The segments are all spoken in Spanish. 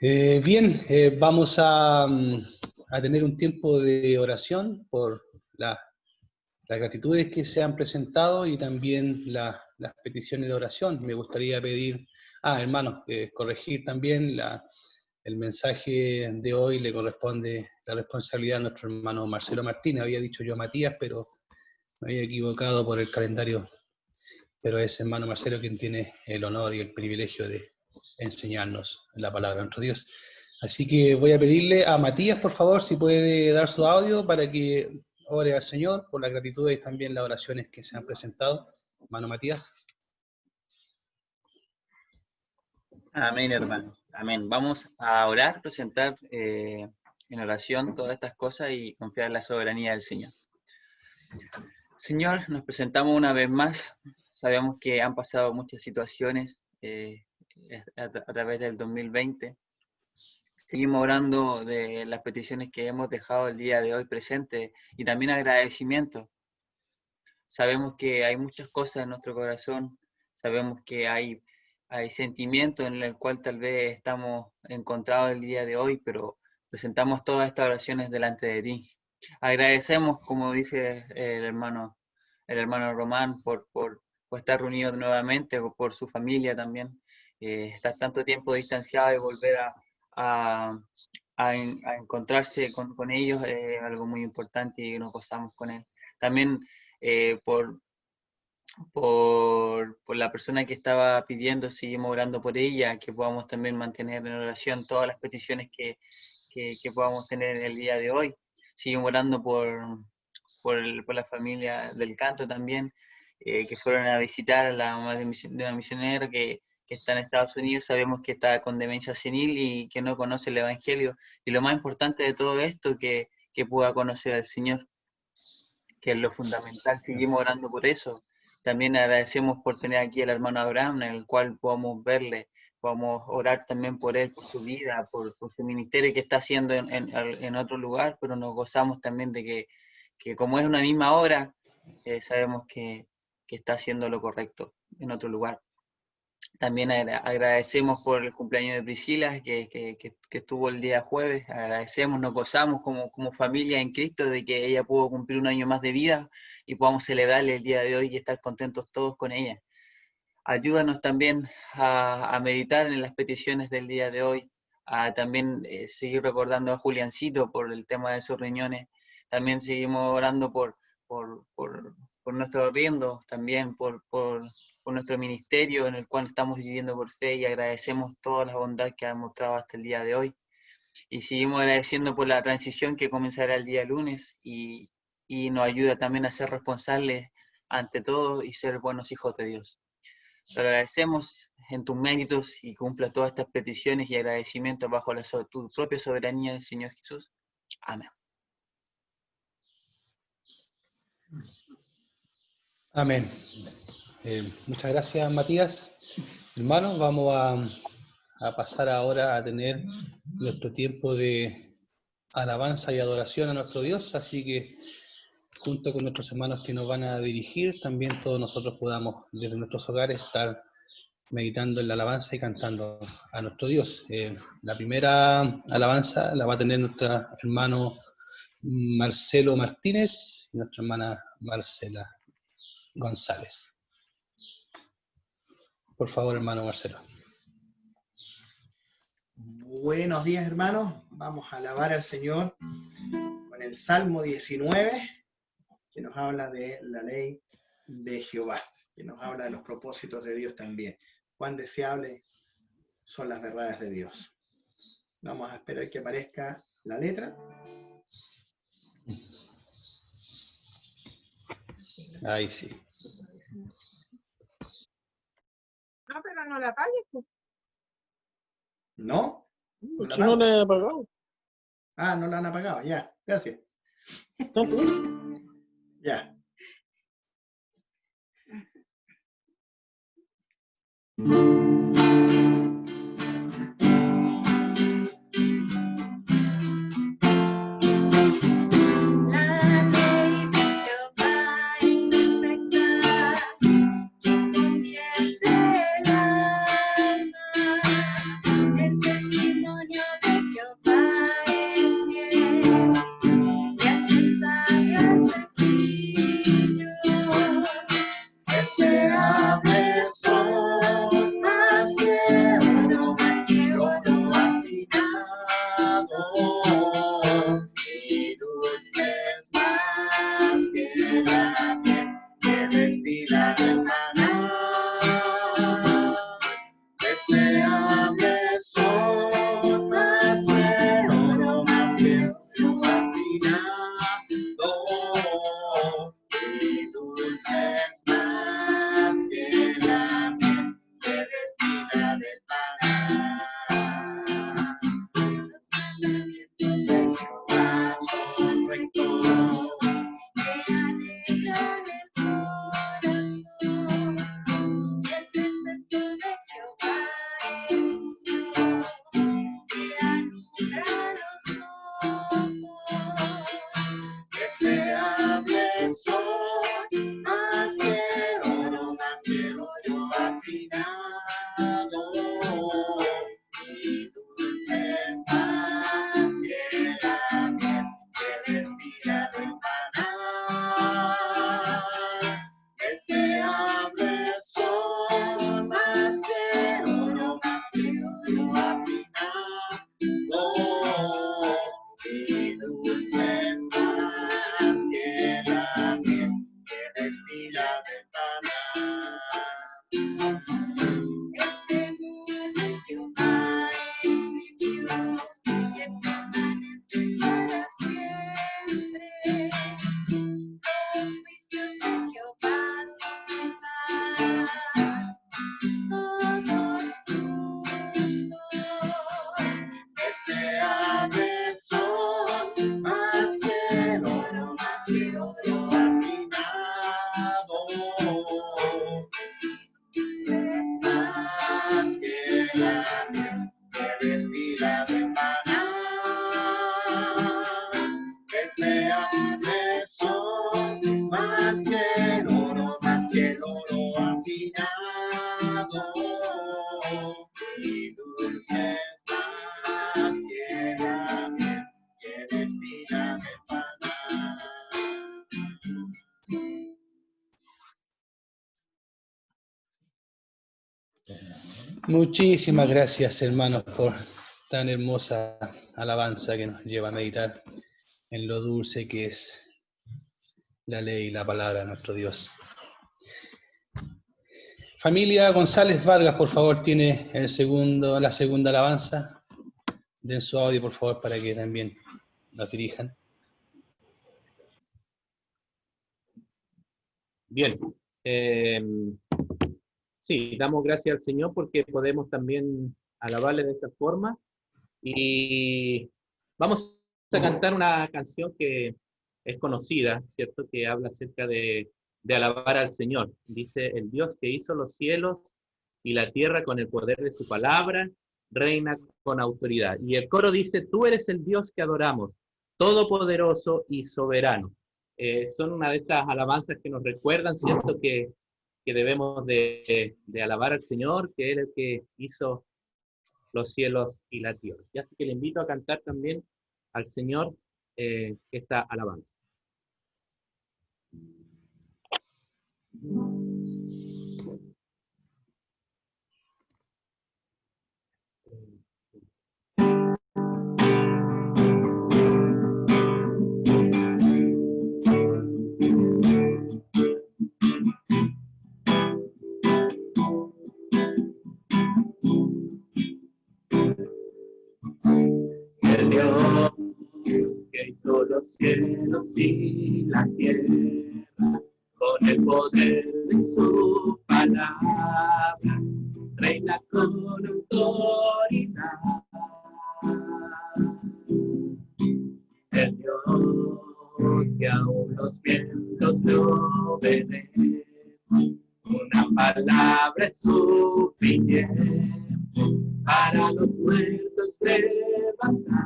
Bien, vamos a tener un tiempo de oración por las gratitudes que se han presentado y también las peticiones de oración. Me gustaría pedir, hermanos, corregir también el mensaje de hoy. Le corresponde la responsabilidad a nuestro hermano Marcelo Martínez. Había dicho yo Matías, pero me había equivocado por el calendario. Pero es hermano Marcelo quien tiene el honor y el privilegio de enseñarnos la palabra de nuestro Dios. Así que voy a pedirle a Matías, por favor, si puede dar su audio para que ore al Señor por la gratitud y también las oraciones que se han presentado. Hermano Matías. Amén, hermano. Amén. Vamos a orar, presentar en oración todas estas cosas y confiar en la soberanía del Señor. Señor, nos presentamos una vez más. Sabemos que han pasado muchas situaciones a través del 2020. Seguimos orando de las peticiones que hemos dejado el día de hoy presentes y también agradecimiento. Sabemos que hay muchas cosas en nuestro corazón. Sabemos que hay sentimientos en el cual tal vez estamos encontrados el día de hoy, pero presentamos todas estas oraciones delante de ti. Agradecemos, como dice el hermano Román, por estar reunidos nuevamente, por su familia también. Estar tanto tiempo distanciado y volver a encontrarse con ellos es algo muy importante y nos gozamos con él. También por la persona que estaba pidiendo, seguimos orando por ella, que podamos también mantener en oración todas las peticiones que podamos tener el día de hoy. Seguimos orando por la familia del canto también, que fueron a visitar a la mamá de una misionera que está en Estados Unidos. Sabemos que está con demencia senil y que no conoce el Evangelio. Y lo más importante de todo esto, que pueda conocer al Señor, que es lo fundamental. Seguimos orando por eso. También agradecemos por tener aquí al hermano Abraham, en el cual podamos verle, podamos orar también por él, por su vida, por su ministerio que está haciendo en otro lugar, pero nos gozamos también de que como es una misma obra, sabemos que está haciendo lo correcto en otro lugar. También agradecemos por el cumpleaños de Priscila, que estuvo el día jueves. Agradecemos, nos gozamos como familia en Cristo de que ella pudo cumplir un año más de vida y podamos celebrarle el día de hoy y estar contentos todos con ella. Ayúdanos también a meditar en las peticiones del día de hoy, a también seguir recordando a Juliancito por el tema de sus riñones. También seguimos orando por nuestro arriendo, también por nuestro ministerio en el cual estamos viviendo por fe, y agradecemos toda la bondad que ha mostrado hasta el día de hoy. Y seguimos agradeciendo por la transición que comenzará el día lunes y nos ayuda también a ser responsables ante todo y ser buenos hijos de Dios. Te agradecemos en tus méritos y cumpla todas estas peticiones y agradecimientos bajo tu propia soberanía del Señor Jesús. Amén. Amén. Muchas gracias, Matías. Hermanos, vamos a pasar ahora a tener nuestro tiempo de alabanza y adoración a nuestro Dios, así que junto con nuestros hermanos que nos van a dirigir, también todos nosotros podamos desde nuestros hogares estar meditando en la alabanza y cantando a nuestro Dios. La primera alabanza la va a tener nuestro hermano Marcelo Martínez y nuestra hermana Marcela González. Por favor, hermano Marcelo. Buenos días, hermanos. Vamos a alabar al Señor con el Salmo 19, que nos habla de la ley de Jehová, que nos habla de los propósitos de Dios también. Cuán deseables son las verdades de Dios. Vamos a esperar que aparezca la letra. Ahí sí. No, pero no la apagues, pues. ¿No? ¿No la Si no la he apagado. Ah, no la han apagado, ya. Gracias. No, pues. Ya. El testimonio Muchísimas gracias, hermanos, por tan hermosa alabanza que nos lleva a meditar en lo dulce que es la ley y la palabra de nuestro Dios. Familia González Vargas, por favor, tiene la segunda alabanza. Den su audio, por favor, para que también nos dirijan. Bien. Sí, damos gracias al Señor porque podemos también alabarle de esta forma. Y vamos a cantar una canción que es conocida, ¿cierto? Que habla acerca de alabar al Señor. Dice: el Dios que hizo los cielos y la tierra con el poder de su palabra, reina con autoridad. Y el coro dice: tú eres el Dios que adoramos, todopoderoso y soberano. Son una de estas alabanzas que nos recuerdan, ¿cierto? Que debemos de alabar al Señor, que Él es el que hizo los cielos y la tierra. Y así que le invito a cantar también al Señor esta alabanza. El Dios que hizo los cielos y la tierra, con el poder de su palabra, reina con autoridad. El Dios que aún los vientos le obedecen, una palabra es suficiente para los muertos levantar.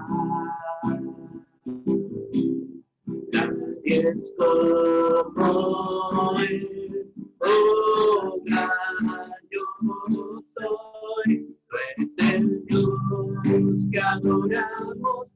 Nadie es como Él, oh gran yo soy. Tú eres el Dios que adoramos,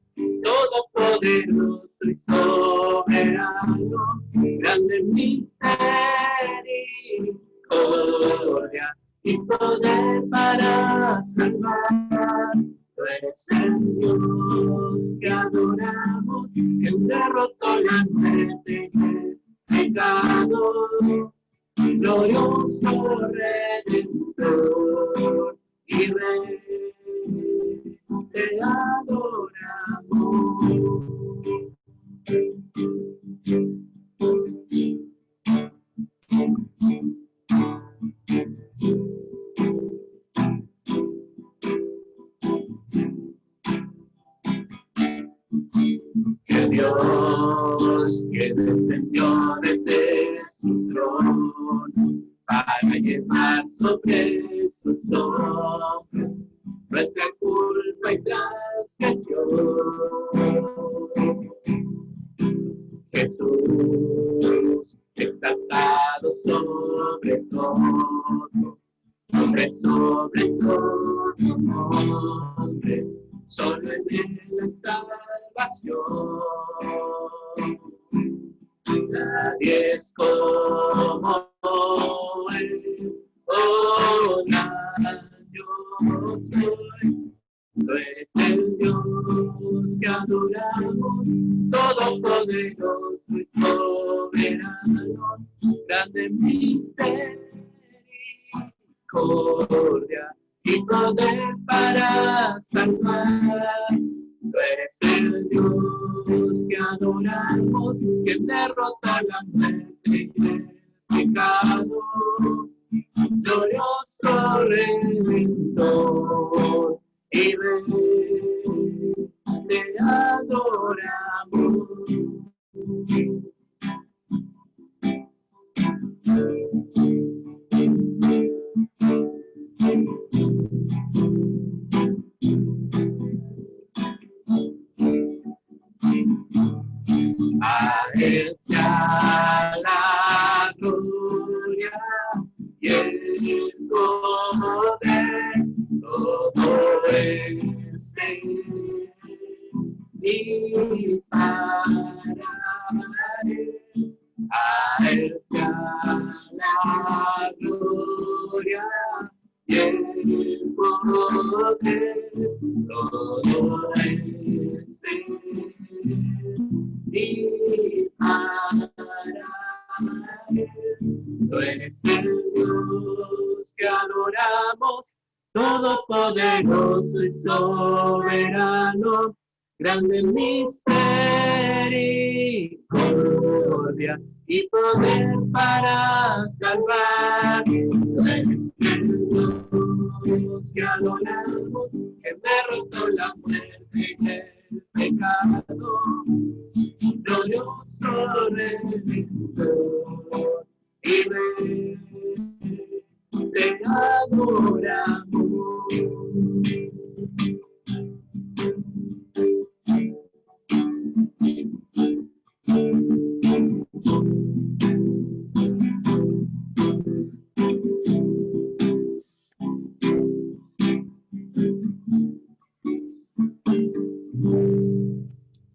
todopoderoso y soberano, grande misericordia y poder para salvar. Tú eres el Dios que adoramos, que derrotó la muerte y el pecado, glorioso Redentor y Rey, te adoramos. Que Dios que descendió desde su trono para llevar sobre sus hombros nuestra culpa y transgresión. Jesús, exaltado sobre todo, nombre sobre todo nombre, solo en él la salvación. Nadie es como Él, oh, yo soy. Tú eres el Dios que adoramos, todopoderoso y soberano, grande misericordia y poder para salvar. Tú eres el Dios que adoramos, que derrota la muerte y el pecado, glorioso Redentor y Rey, te adoramos. A Él sea la gloria y el poder, todo es en y para Él. A Él sea la gloria y el poder, y para Él. Tú eres el Dios que adoramos, todopoderoso y soberano, grande misericordia y poder para salvar. Tú eres el Dios que adoramos, que derrotó la muerte y el pecado, glorioso Redentor y Rey, te adoramos.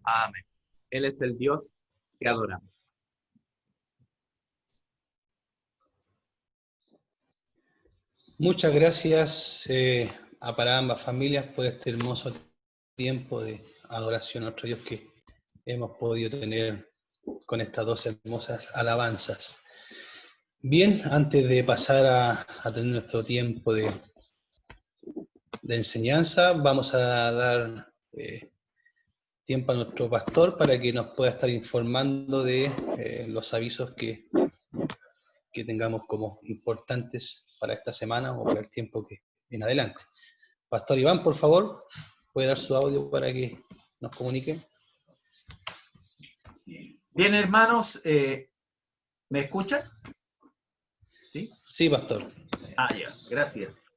Amén. Él es el Dios que adoramos. Muchas gracias para ambas familias por este hermoso tiempo de adoración a nuestro Dios que hemos podido tener con estas dos hermosas alabanzas. Bien, antes de pasar a tener nuestro tiempo de enseñanza, vamos a dar tiempo a nuestro pastor para que nos pueda estar informando de los avisos que tengamos como importantes para esta semana o para el tiempo que viene adelante. Pastor Iván, por favor, puede dar su audio para que nos comunique. Bien, hermanos, ¿me escuchan? ¿Sí? Sí, pastor. Ah, ya, gracias.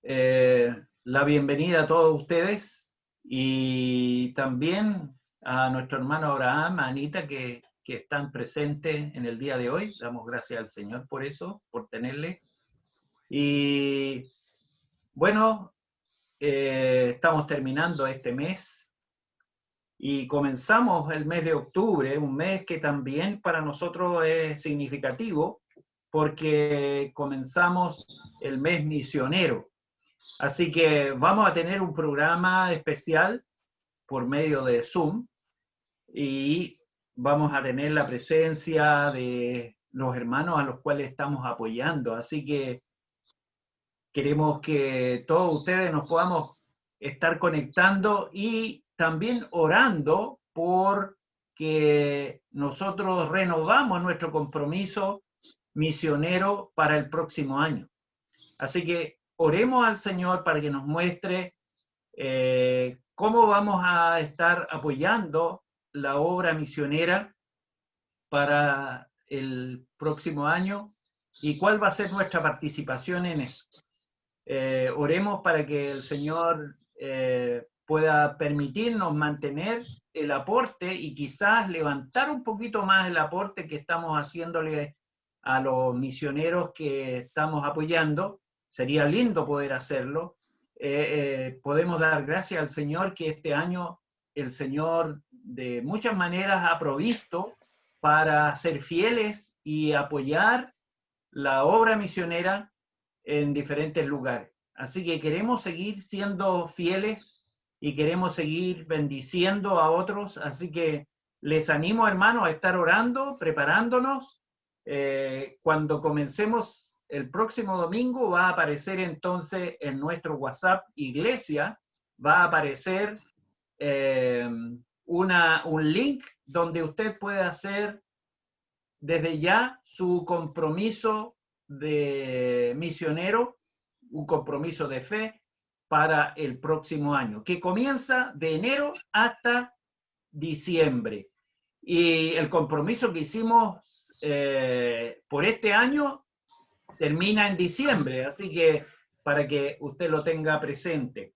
La bienvenida a todos ustedes y también a nuestro hermano Abraham, a Anita, que están presentes en el día de hoy. Damos gracias al Señor por eso, por tenerle. Y bueno, estamos terminando este mes y comenzamos el mes de octubre, un mes que también para nosotros es significativo porque comenzamos el mes misionero. Así que vamos a tener un programa especial por medio de Zoom y vamos a tener la presencia de los hermanos a los cuales estamos apoyando. Así que queremos que todos ustedes nos podamos estar conectando y también orando por que nosotros renovamos nuestro compromiso misionero para el próximo año. Así que oremos al Señor para que nos muestre cómo vamos a estar apoyando la obra misionera para el próximo año y cuál va a ser nuestra participación en eso. Oremos para que el Señor pueda permitirnos mantener el aporte y quizás levantar un poquito más el aporte que estamos haciéndole a los misioneros que estamos apoyando. Sería lindo poder hacerlo. Podemos dar gracias al Señor que este año el Señor de muchas maneras ha provisto para ser fieles y apoyar la obra misionera en diferentes lugares. Así que queremos seguir siendo fieles y queremos seguir bendiciendo a otros. Así que les animo, hermanos, a estar orando, preparándonos. Cuando comencemos el próximo domingo va a aparecer entonces en nuestro WhatsApp Iglesia, va a aparecer un link donde usted puede hacer desde ya su compromiso de misionero, un compromiso de fe para el próximo año, que comienza de enero hasta diciembre. Y el compromiso que hicimos por este año termina en diciembre, así que para que usted lo tenga presente.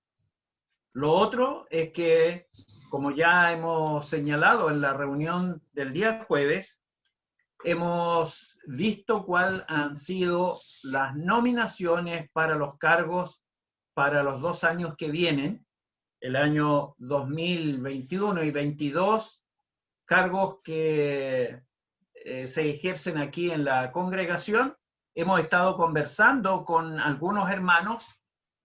Lo otro es que, como ya hemos señalado en la reunión del día jueves, hemos visto cuáles han sido las nominaciones para los cargos para los 2 años que vienen, el año 2021 y 2022, cargos que se ejercen aquí en la congregación. Hemos estado conversando con algunos hermanos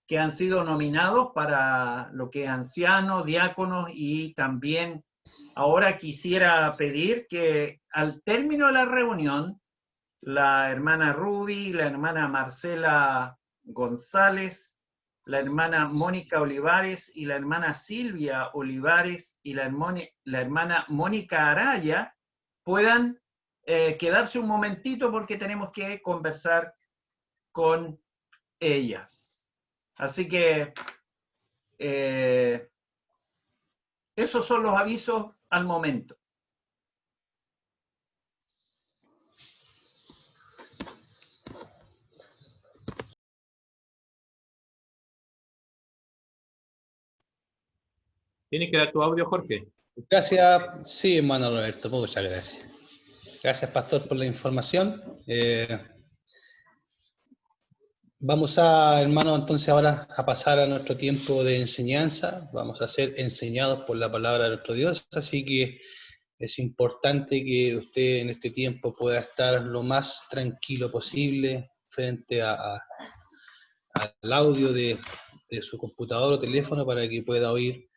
que han sido nominados para lo que es ancianos, diáconos, y también ahora quisiera pedir que al término de la reunión, la hermana Ruby, la hermana Marcela González, la hermana Mónica Olivares y la hermana Silvia Olivares y la hermana Mónica Araya puedan quedarse un momentito porque tenemos que conversar con ellas. Así que esos son los avisos al momento. Tienes que dar tu audio, Jorge. Gracias, sí, hermano Roberto, muchas gracias. Gracias, pastor, por la información. Vamos a, hermano, entonces ahora a pasar a nuestro tiempo de enseñanza. Vamos a ser enseñados por la palabra de nuestro Dios, así que es importante que usted en este tiempo pueda estar lo más tranquilo posible frente al audio de su computador o teléfono para que pueda oír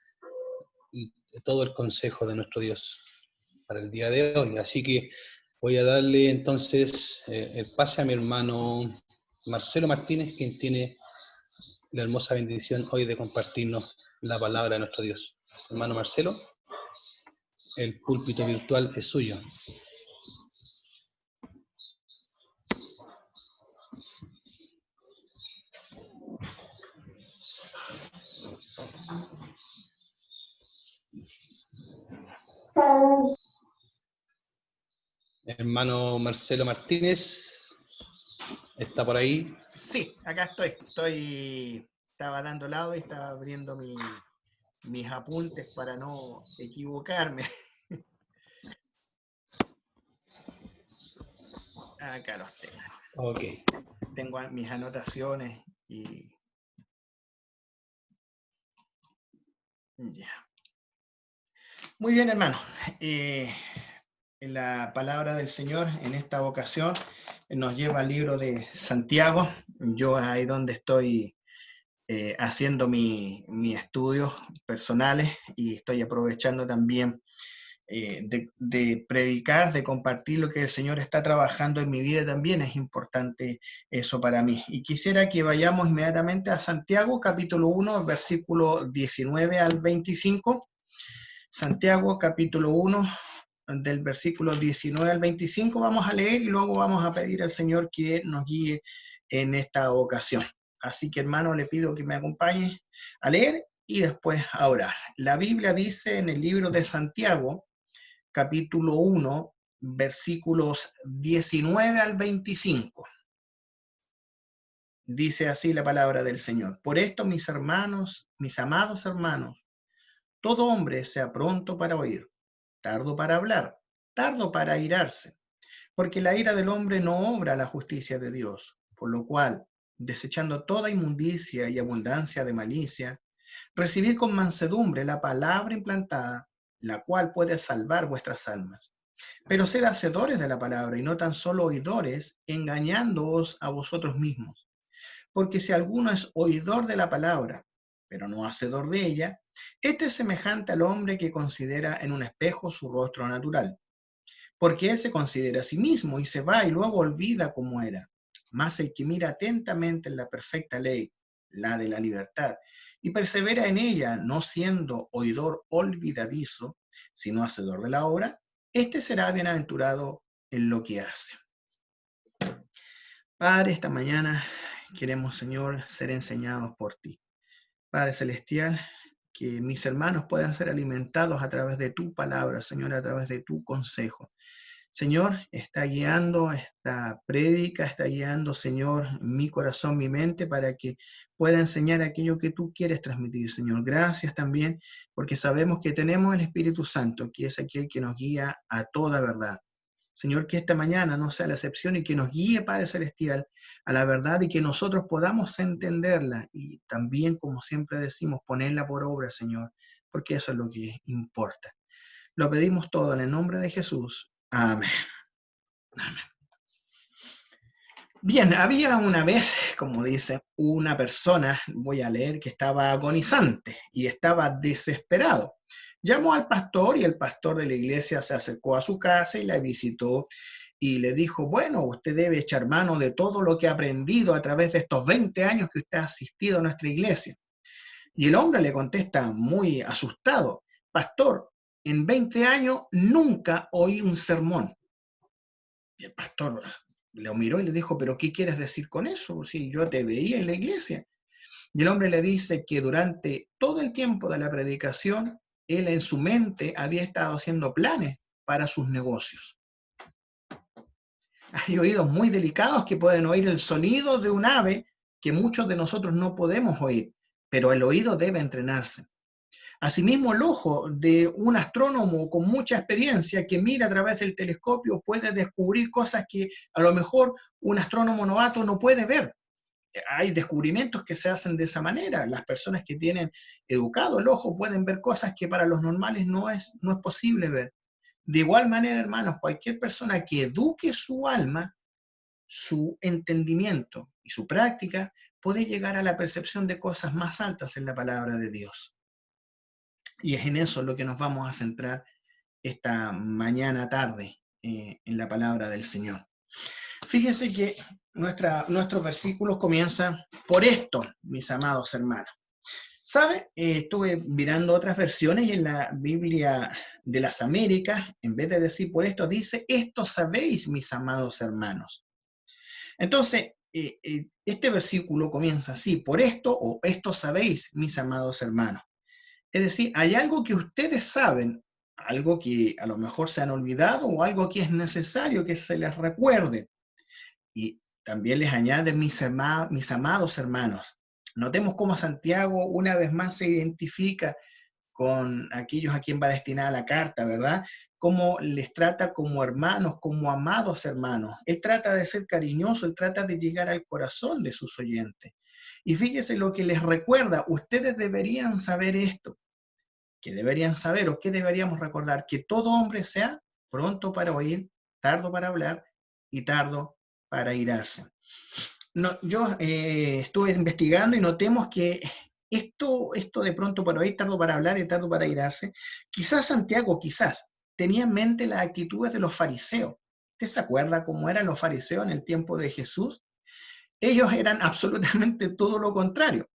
todo el consejo de nuestro Dios para el día de hoy. Así que voy a darle entonces el pase a mi hermano Marcelo Martínez, quien tiene la hermosa bendición hoy de compartirnos la palabra de nuestro Dios. Hermano Marcelo, el púlpito virtual es suyo. Hermano Marcelo Martínez, ¿está por ahí? Sí, acá estoy. Estaba dando lado y estaba abriendo mis apuntes para no equivocarme. Acá los tengo. Ok. Tengo mis anotaciones y ya. Muy bien, hermano. La palabra del Señor en esta ocasión nos lleva al libro de Santiago. Yo ahí donde estoy haciendo mis estudios personales y estoy aprovechando también de predicar, de compartir lo que el Señor está trabajando en mi vida también. Es importante eso para mí. Y quisiera que vayamos inmediatamente a Santiago, capítulo 1, versículo 19 al 25. Santiago, capítulo 1, del versículo 19 al 25, vamos a leer y luego vamos a pedir al Señor que nos guíe en esta ocasión. Así que, hermano, le pido que me acompañe a leer y después a orar. La Biblia dice en el libro de Santiago, capítulo 1, versículos 19 al 25. Dice así la palabra del Señor. Por esto, mis hermanos, mis amados hermanos, todo hombre sea pronto para oír, tardo para hablar, tardo para airarse, porque la ira del hombre no obra la justicia de Dios, por lo cual, desechando toda inmundicia y abundancia de malicia, recibid con mansedumbre la palabra implantada, la cual puede salvar vuestras almas. Pero sed hacedores de la palabra y no tan solo oidores, engañándoos a vosotros mismos. Porque si alguno es oidor de la palabra, pero no hacedor de ella, este es semejante al hombre que considera en un espejo su rostro natural. Porque él se considera a sí mismo y se va y luego olvida cómo era. Mas el que mira atentamente en la perfecta ley, la de la libertad, y persevera en ella, no siendo oidor olvidadizo, sino hacedor de la obra, este será bienaventurado en lo que hace. Padre, esta mañana queremos, Señor, ser enseñados por ti. Padre Celestial, que mis hermanos puedan ser alimentados a través de tu palabra, Señor, a través de tu consejo. Señor, está guiando esta prédica, está guiando, Señor, mi corazón, mi mente, para que pueda enseñar aquello que tú quieres transmitir, Señor. Gracias también, porque sabemos que tenemos el Espíritu Santo, que es aquel que nos guía a toda verdad. Señor, que esta mañana no sea la excepción y que nos guíe, Padre Celestial, a la verdad y que nosotros podamos entenderla y también, como siempre decimos, ponerla por obra, Señor, porque eso es lo que importa. Lo pedimos todo en el nombre de Jesús. Amén. Amén. Bien, había una vez, como dice, una persona, voy a leer, que estaba agonizante y estaba desesperado. Llamó al pastor y el pastor de la iglesia se acercó a su casa y la visitó y le dijo, bueno, usted debe echar mano de todo lo que ha aprendido a través de estos 20 años que usted ha asistido a nuestra iglesia. Y el hombre le contesta muy asustado, pastor, en 20 años nunca oí un sermón. Y el pastor lo miró y le dijo, ¿pero qué quieres decir con eso? Si yo te veía en la iglesia. Y el hombre le dice que durante todo el tiempo de la predicación, él en su mente había estado haciendo planes para sus negocios. Hay oídos muy delicados que pueden oír el sonido de un ave que muchos de nosotros no podemos oír, pero el oído debe entrenarse. Asimismo, el ojo de un astrónomo con mucha experiencia que mira a través del telescopio puede descubrir cosas que a lo mejor un astrónomo novato no puede ver. Hay descubrimientos que se hacen de esa manera. Las personas que tienen educado el ojo pueden ver cosas que para los normales no es posible ver. De igual manera, hermanos, cualquier persona que eduque su alma, su entendimiento y su práctica, puede llegar a la percepción de cosas más altas en la palabra de Dios. Y es en eso lo que nos vamos a centrar esta mañana tarde en la palabra del Señor. Fíjense que nuestros versículos comienzan por esto, mis amados hermanos. ¿Sabe? Estuve mirando otras versiones y en la Biblia de las Américas, en vez de decir por esto, dice, esto sabéis, mis amados hermanos. Entonces, este versículo comienza así, por esto o esto sabéis, mis amados hermanos. Es decir, hay algo que ustedes saben, algo que a lo mejor se han olvidado o algo que es necesario que se les recuerde. Y también les añade mis amados hermanos. Notemos cómo Santiago una vez más se identifica con aquellos a quien va destinada la carta, ¿verdad? Cómo les trata como hermanos, como amados hermanos. Él trata de ser cariñoso, él trata de llegar al corazón de sus oyentes. Y fíjese lo que les recuerda, ustedes deberían saber esto, que deberían saber o que deberíamos recordar, que todo hombre sea pronto para oír, tardo para hablar y tardo para irarse. No, yo estuve investigando y notemos que esto de pronto para oír, tardo para hablar y tardo para irarse, quizás Santiago, quizás, tenía en mente las actitudes de los fariseos. ¿Usted se acuerda cómo eran los fariseos en el tiempo de Jesús? Ellos eran absolutamente todo lo contrario.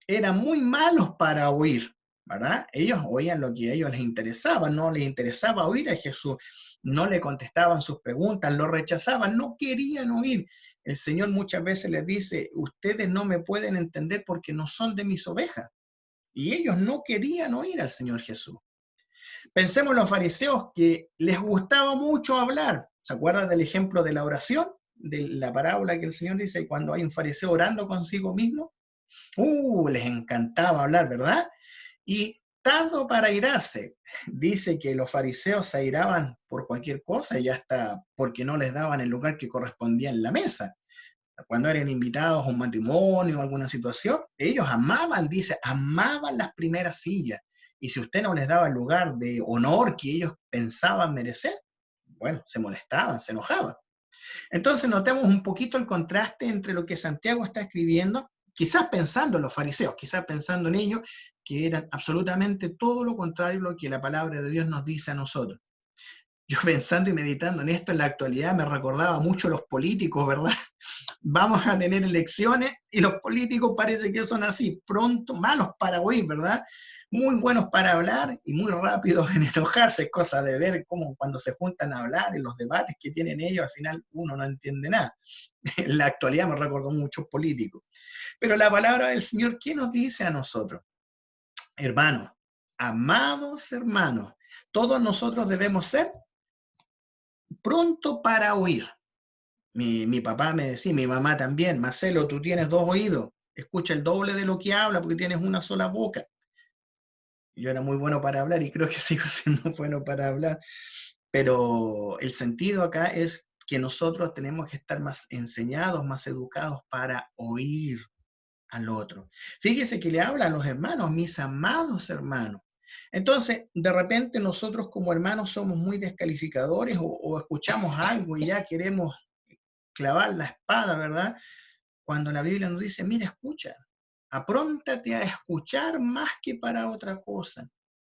Eran muy malos para oír, ¿verdad? Ellos oían lo que a ellos les interesaba, no les interesaba oír a Jesús, no le contestaban sus preguntas, lo rechazaban, no querían oír. El Señor muchas veces les dice, ustedes no me pueden entender porque no son de mis ovejas. Y ellos no querían oír al Señor Jesús. Pensemos en los fariseos que les gustaba mucho hablar. ¿Se acuerdan del ejemplo de la oración? De la parábola que el Señor dice cuando hay un fariseo orando consigo mismo. Les encantaba hablar, ¿verdad? Y tardo para irarse. Dice que los fariseos se airaban por cualquier cosa y hasta porque no les daban el lugar que correspondía en la mesa. Cuando eran invitados a un matrimonio o alguna situación, ellos amaban, dice, amaban las primeras sillas. Y si usted no les daba el lugar de honor que ellos pensaban merecer, bueno, se molestaban, se enojaban. Entonces notemos un poquito el contraste entre lo que Santiago está escribiendo, quizás pensando en los fariseos, quizás pensando en ellos, que eran absolutamente todo lo contrario a lo que la palabra de Dios nos dice a nosotros. Yo pensando y meditando en esto en la actualidad me recordaba mucho a los políticos, ¿verdad? Vamos a tener elecciones y los políticos parece que son así, pronto, malos para oír, ¿verdad? Muy buenos para hablar y muy rápidos en enojarse, es cosa de ver cómo cuando se juntan a hablar en los debates que tienen ellos, al final uno no entiende nada. En la actualidad me recordó muchos políticos. Pero la palabra del Señor, ¿qué nos dice a nosotros? Hermanos, amados hermanos, todos nosotros debemos ser pronto para oír. Mi papá me decía, mi mamá también, Marcelo, tú tienes 2 oídos, escucha el doble de lo que habla porque tienes una sola boca. Yo era muy bueno para hablar y creo que sigo siendo bueno para hablar, pero el sentido acá es que nosotros tenemos que estar más enseñados, más educados para oír al otro. Fíjese que le habla a los hermanos, mis amados hermanos. Entonces, de repente nosotros como hermanos somos muy descalificadores o escuchamos algo y ya queremos clavar la espada, ¿verdad? Cuando la Biblia nos dice, mira, escucha, apróntate a escuchar más que para otra cosa.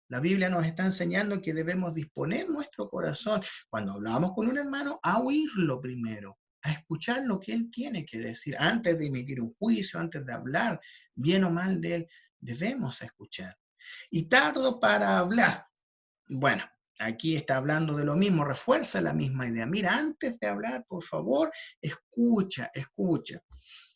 La Biblia nos está enseñando que debemos disponer nuestro corazón, cuando hablamos con un hermano, a oírlo primero, a escuchar lo que él tiene que decir, antes de emitir un juicio, antes de hablar bien o mal de él, debemos escuchar. Y tardo para hablar. Bueno, aquí está hablando de lo mismo, refuerza la misma idea. Mira, antes de hablar, por favor, escucha, escucha.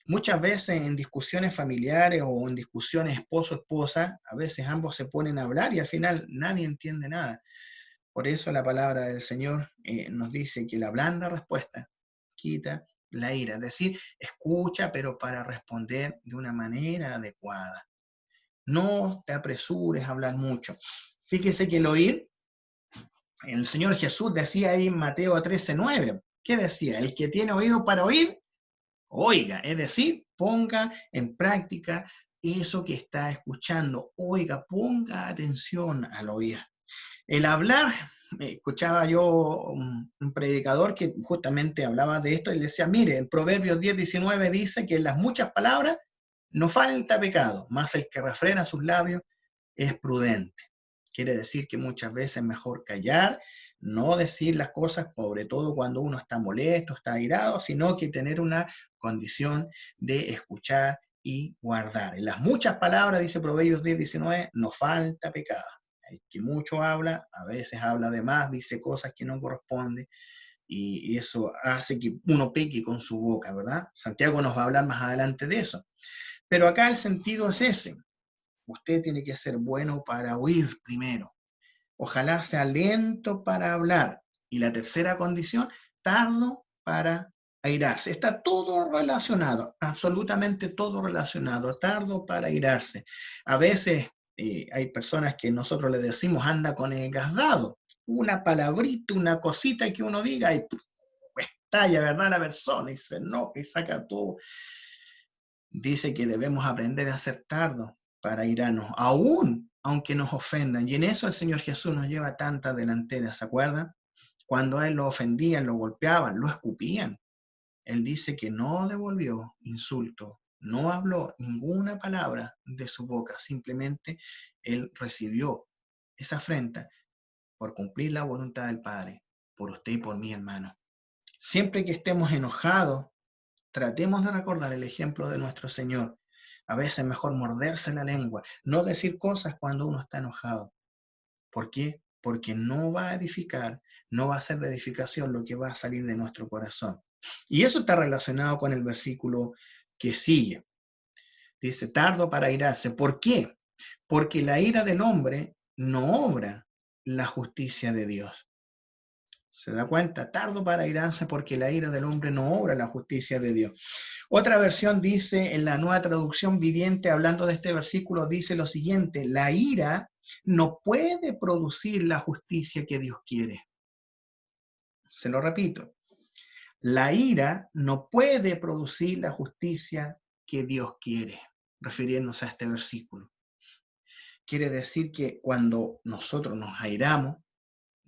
Muchas veces en discusiones familiares o en discusiones esposo-esposa, a veces ambos se ponen a hablar y al final nadie entiende nada. Por eso la palabra del Señor nos dice que la blanda respuesta quita la ira. Es decir, escucha, pero para responder de una manera adecuada. No te apresures a hablar mucho. Fíjese que el Señor Jesús decía ahí en Mateo 13:9, ¿qué decía? El que tiene oído para oír, oiga, es decir, ponga en práctica eso que está escuchando. Oiga, ponga atención al oír. El hablar, escuchaba yo un predicador que justamente hablaba de esto y decía, mire, en Proverbios 10:19 dice que en las muchas palabras no falta pecado, mas el que refrena sus labios es prudente. Quiere decir que muchas veces es mejor callar, no decir las cosas, sobre todo cuando uno está molesto, está airado, sino que tener una condición de escuchar y guardar. En las muchas palabras, dice Proverbios 10:19, no falta pecado. El que mucho habla, a veces habla de más, dice cosas que no corresponden, y eso hace que uno peque con su boca, ¿verdad? Santiago nos va a hablar más adelante de eso. Pero acá el sentido es ese. Usted tiene que ser bueno para oír primero. Ojalá sea lento para hablar. Y la tercera condición, tardo para airarse. Está todo relacionado, absolutamente todo relacionado. Tardo para airarse. A veces hay personas que nosotros le decimos anda con el gas dado. Una palabrita, una cosita que uno diga y estalla, ¿verdad? La persona y se enoja y saca todo. Dice que debemos aprender a ser tardos para irnos, aún aunque nos ofendan. Y en eso el Señor Jesús nos lleva tanta delantera, ¿se acuerdan? Cuando a Él lo ofendían, lo golpeaban, lo escupían. Él dice que no devolvió insulto, no habló ninguna palabra de su boca, simplemente Él recibió esa afrenta por cumplir la voluntad del Padre, por usted y por mí, hermano. Siempre que estemos enojados, tratemos de recordar el ejemplo de nuestro Señor. A veces es mejor morderse la lengua, no decir cosas cuando uno está enojado. ¿Por qué? Porque no va a edificar, no va a ser de edificación lo que va a salir de nuestro corazón. Y eso está relacionado con el versículo que sigue. Dice, tardo para airarse. ¿Por qué? Porque la ira del hombre no obra la justicia de Dios. ¿Se da cuenta? Tardo para airarse porque la ira del hombre no obra la justicia de Dios. Otra versión dice, en la Nueva Traducción Viviente, hablando de este versículo, dice lo siguiente, la ira no puede producir la justicia que Dios quiere. Se lo repito, la ira no puede producir la justicia que Dios quiere, refiriéndose a este versículo. Quiere decir que cuando nosotros nos airamos,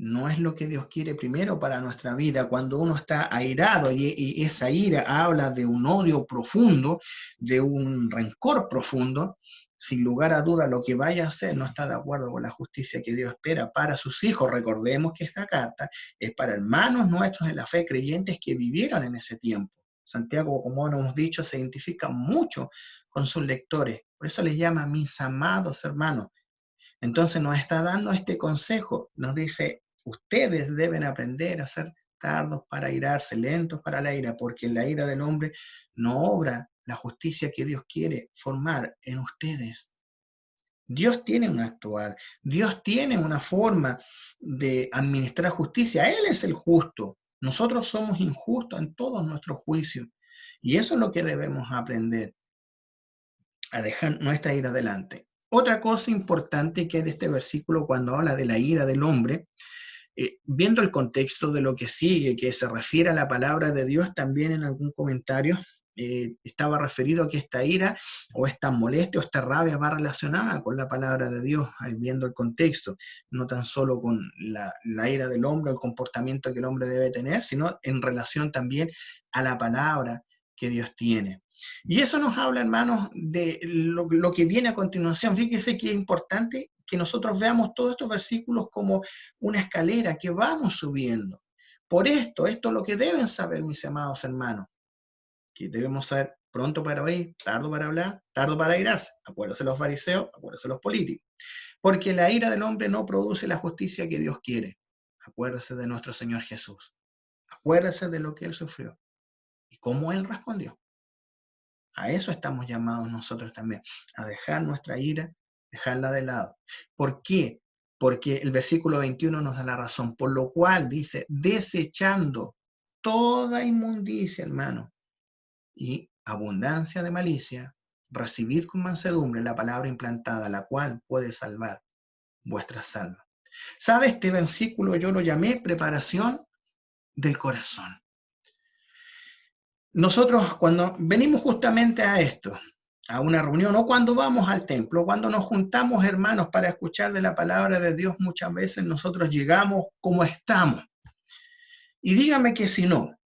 no es lo que Dios quiere primero para nuestra vida. Cuando uno está airado y esa ira habla de un odio profundo, de un rencor profundo, sin lugar a duda lo que vaya a hacer no está de acuerdo con la justicia que Dios espera para sus hijos. Recordemos que esta carta es para hermanos nuestros en la fe creyentes que vivieron en ese tiempo. Santiago, como hemos dicho, se identifica mucho con sus lectores. Por eso les llama mis amados hermanos. Entonces nos está dando este consejo. Nos dice, ustedes deben aprender a ser tardos para airarse, lentos para la ira, porque la ira del hombre no obra la justicia que Dios quiere formar en ustedes. Dios tiene un actuar, Dios tiene una forma de administrar justicia. Él es el justo. Nosotros somos injustos en todos nuestros juicios. Y eso es lo que debemos aprender, a dejar nuestra ira delante. Otra cosa importante que hay de este versículo cuando habla de la ira del hombre, viendo el contexto de lo que sigue, que se refiere a la palabra de Dios, también en algún comentario estaba referido a que esta ira o esta molestia o esta rabia va relacionada con la palabra de Dios, ahí viendo el contexto, no tan solo con la ira del hombre, el comportamiento que el hombre debe tener, sino en relación también a la palabra que Dios tiene. Y eso nos habla, hermanos, de lo que viene a continuación. Fíjense que es importante que nosotros veamos todos estos versículos como una escalera que vamos subiendo. Por esto es lo que deben saber, mis amados hermanos, que debemos saber pronto para oír, tardo para hablar, tardo para airarse. Acuérdense los fariseos, acuérdense los políticos. Porque la ira del hombre no produce la justicia que Dios quiere. Acuérdese de nuestro Señor Jesús. Acuérdese de lo que Él sufrió y cómo Él respondió. A eso estamos llamados nosotros también, a dejar nuestra ira, dejarla de lado. ¿Por qué? Porque el versículo 21 nos da la razón, por lo cual dice, desechando toda inmundicia, hermano, y abundancia de malicia, recibid con mansedumbre la palabra implantada, la cual puede salvar vuestras almas. ¿Sabe? Este versículo yo lo llamé preparación del corazón. Nosotros cuando venimos justamente a esto, a una reunión, o cuando vamos al templo, cuando nos juntamos, hermanos, para escuchar de la palabra de Dios, muchas veces nosotros llegamos como estamos. Y dígame que si no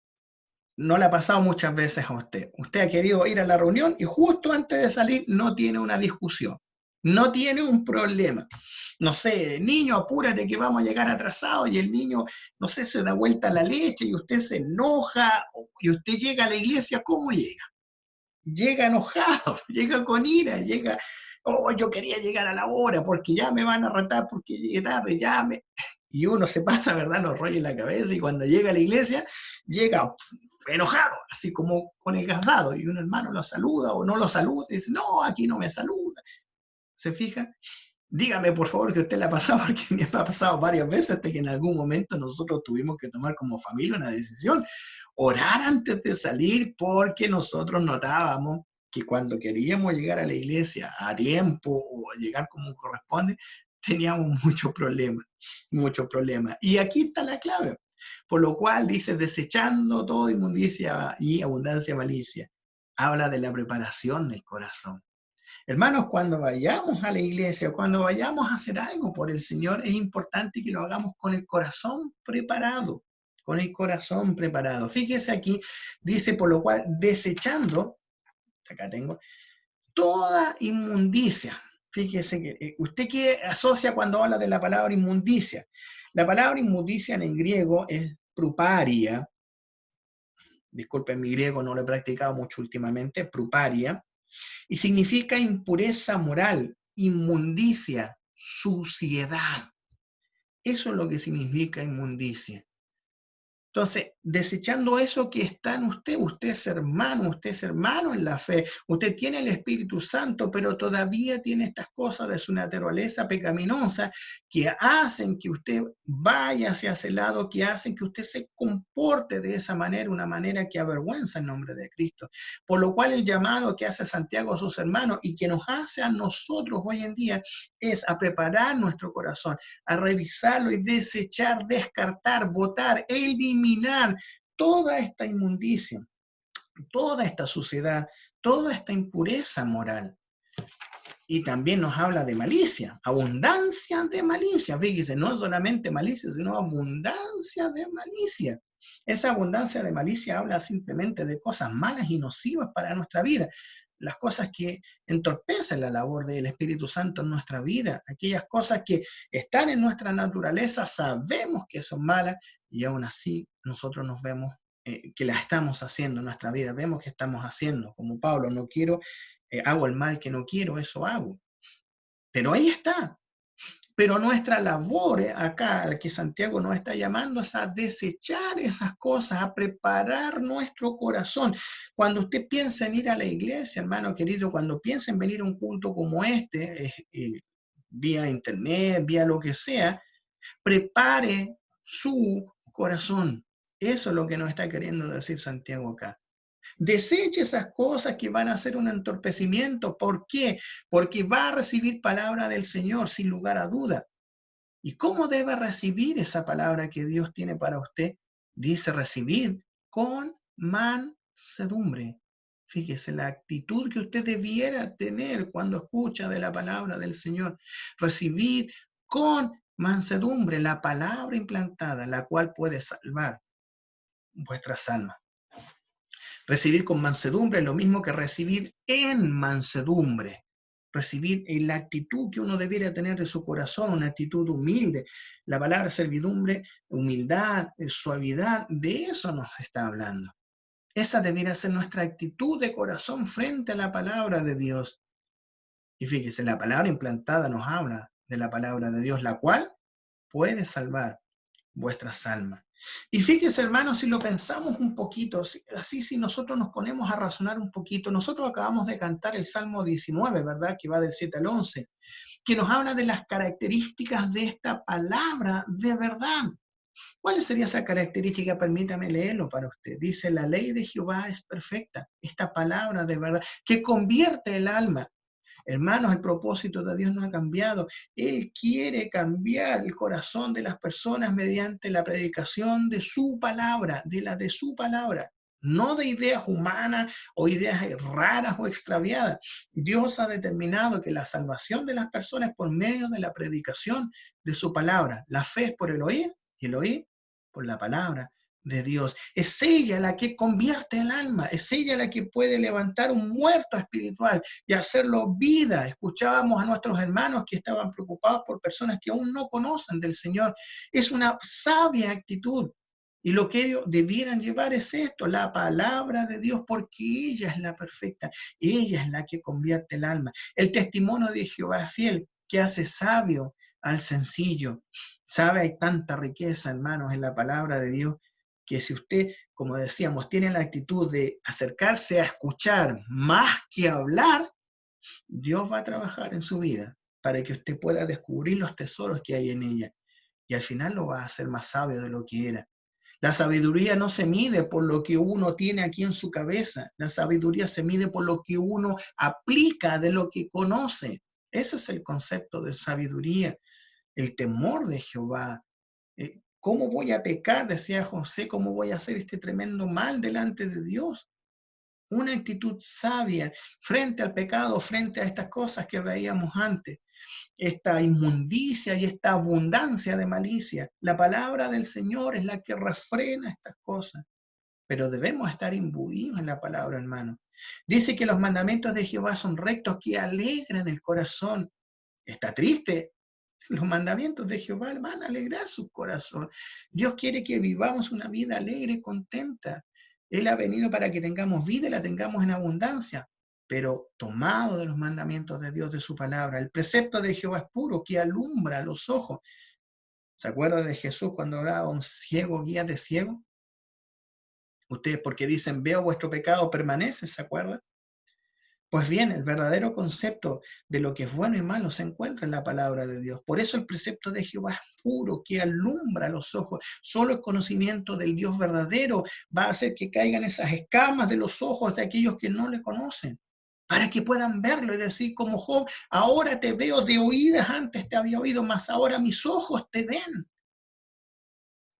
le ha pasado muchas veces a usted. Usted ha querido ir a la reunión y justo antes de salir no tiene una discusión, no tiene un problema. No sé, niño, apúrate que vamos a llegar atrasados, y el niño, no sé, se da vuelta la leche y usted se enoja, y usted llega a la iglesia, ¿cómo llega? Llega enojado, llega con ira, llega, oh, yo quería llegar a la hora porque ya me van a retar porque llegué tarde, Y uno se pasa, ¿verdad?, los rollos en la cabeza, y cuando llega a la iglesia, llega enojado, así como con el casdado, y un hermano lo saluda o no lo saluda, y dice, no, aquí no me saluda. ¿Se fija? Dígame, por favor, que usted le ha pasado, porque me ha pasado varias veces, hasta que en algún momento nosotros tuvimos que tomar como familia una decisión, orar antes de salir, porque nosotros notábamos que cuando queríamos llegar a la iglesia a tiempo o llegar como corresponde, teníamos muchos problemas, muchos problemas. Y aquí está la clave, por lo cual dice, desechando toda inmundicia y abundancia de malicia, habla de la preparación del corazón. Hermanos, cuando vayamos a la iglesia, cuando vayamos a hacer algo por el Señor, es importante que lo hagamos con el corazón preparado, con el corazón preparado. Fíjese aquí, dice, por lo cual, desechando, acá tengo, toda inmundicia. Fíjese que usted que asocia cuando habla de la palabra inmundicia. La palabra inmundicia en el griego es pruparia. Disculpen mi griego, no lo he practicado mucho últimamente, pruparia. Y significa impureza moral, inmundicia, suciedad. Eso es lo que significa inmundicia. Entonces, desechando eso que está en usted es hermano en la fe, usted tiene el Espíritu Santo, pero todavía tiene estas cosas de su naturaleza pecaminosa que hacen que usted vaya hacia ese lado, que hacen que usted se comporte de esa manera, una manera que avergüenza el nombre de Cristo. Por lo cual el llamado que hace Santiago a sus hermanos y que nos hace a nosotros hoy en día es a preparar nuestro corazón, a revisarlo y desechar, descartar, votar, eliminar toda esta inmundicia, toda esta suciedad, toda esta impureza moral. Y también nos habla de malicia, abundancia de malicia. Fíjese, no solamente malicia, sino abundancia de malicia. Esa abundancia de malicia habla simplemente de cosas malas y nocivas para nuestra vida. Las cosas que entorpecen la labor del Espíritu Santo en nuestra vida, aquellas cosas que están en nuestra naturaleza, sabemos que son malas, y aún así nosotros nos vemos que las estamos haciendo en nuestra vida, vemos que estamos haciendo, como Pablo, no quiero, hago el mal que no quiero, eso hago. Pero ahí está. Pero nuestra labor acá, al que Santiago nos está llamando, es a desechar esas cosas, a preparar nuestro corazón. Cuando usted piensa en ir a la iglesia, hermano querido, cuando piensa en venir a un culto como este, vía internet, vía lo que sea, prepare su corazón. Eso es lo que nos está queriendo decir Santiago acá. Deseche esas cosas que van a ser un entorpecimiento. ¿Por qué? Porque va a recibir palabra del Señor sin lugar a duda. ¿Y cómo debe recibir esa palabra que Dios tiene para usted? Dice recibir con mansedumbre. Fíjese la actitud que usted debiera tener cuando escucha de la palabra del Señor. Recibid con mansedumbre la palabra implantada, la cual puede salvar vuestras almas. Recibir con mansedumbre es lo mismo que recibir en mansedumbre. Recibir en la actitud que uno debiera tener de su corazón, una actitud humilde. La palabra servidumbre, humildad, suavidad, de eso nos está hablando. Esa debiera ser nuestra actitud de corazón frente a la palabra de Dios. Y fíjese, la palabra implantada nos habla de la palabra de Dios, la cual puede salvar vuestras almas. Y fíjese, hermanos, si lo pensamos un poquito, así si nosotros nos ponemos a razonar un poquito, nosotros acabamos de cantar el Salmo 19, ¿verdad? Que va del 7 al 11, que nos habla de las características de esta palabra de verdad. ¿Cuál sería esa característica? Permítame leerlo para usted. Dice, la ley de Jehová es perfecta, esta palabra de verdad, que convierte el alma. Hermanos, el propósito de Dios no ha cambiado. Él quiere cambiar el corazón de las personas mediante la predicación de su palabra, de su palabra. No de ideas humanas o ideas raras o extraviadas. Dios ha determinado que la salvación de las personas es por medio de la predicación de su palabra. La fe es por el oír y el oír por la palabra de Dios. Es ella la que convierte el alma, es ella la que puede levantar un muerto espiritual y hacerlo vida. Escuchábamos a nuestros hermanos que estaban preocupados por personas que aún no conocen del Señor. Es una sabia actitud. Y lo que ellos debieran llevar es esto, la palabra de Dios, porque ella es la perfecta, ella es la que convierte el alma. El testimonio de Jehová es fiel, que hace sabio al sencillo. ¿Sabe? Hay tanta riqueza, hermanos, en la palabra de Dios, que si usted, como decíamos, tiene la actitud de acercarse a escuchar más que hablar, Dios va a trabajar en su vida para que usted pueda descubrir los tesoros que hay en ella. Y al final lo va a hacer más sabio de lo que era. La sabiduría no se mide por lo que uno tiene aquí en su cabeza. La sabiduría se mide por lo que uno aplica de lo que conoce. Ese es el concepto de sabiduría. El temor de Jehová. ¿Cómo voy a pecar? Decía José, ¿cómo voy a hacer este tremendo mal delante de Dios? Una actitud sabia frente al pecado, frente a estas cosas que veíamos antes. Esta inmundicia y esta abundancia de malicia. La palabra del Señor es la que refrena estas cosas. Pero debemos estar imbuidos en la palabra, hermano. Dice que los mandamientos de Jehová son rectos, que alegran el corazón. Está triste. Los mandamientos de Jehová van a alegrar su corazón. Dios quiere que vivamos una vida alegre, contenta. Él ha venido para que tengamos vida y la tengamos en abundancia, pero tomado de los mandamientos de Dios, de su palabra. El precepto de Jehová es puro, que alumbra los ojos. ¿Se acuerda de Jesús cuando hablaba un ciego, guía de ciego? Ustedes porque dicen, veo vuestro pecado permanece, ¿se acuerdan? Pues bien, el verdadero concepto de lo que es bueno y malo se encuentra en la palabra de Dios. Por eso el precepto de Jehová es puro, que alumbra los ojos. Solo el conocimiento del Dios verdadero va a hacer que caigan esas escamas de los ojos de aquellos que no le conocen, para que puedan verlo y decir como Job, ahora te veo de oídas, antes te había oído, mas ahora mis ojos te ven.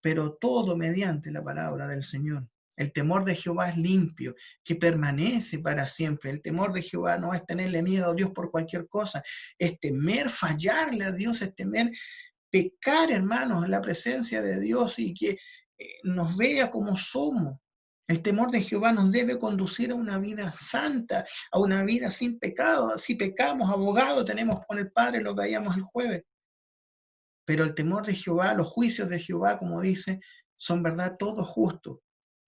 Pero todo mediante la palabra del Señor. El temor de Jehová es limpio, que permanece para siempre. El temor de Jehová no es tenerle miedo a Dios por cualquier cosa, es temer fallarle a Dios, es temer pecar, hermanos, en la presencia de Dios y que nos vea como somos. El temor de Jehová nos debe conducir a una vida santa, a una vida sin pecado. Si pecamos, abogado tenemos con el Padre, lo veíamos el jueves. Pero el temor de Jehová, los juicios de Jehová, como dice, son verdad todos justos.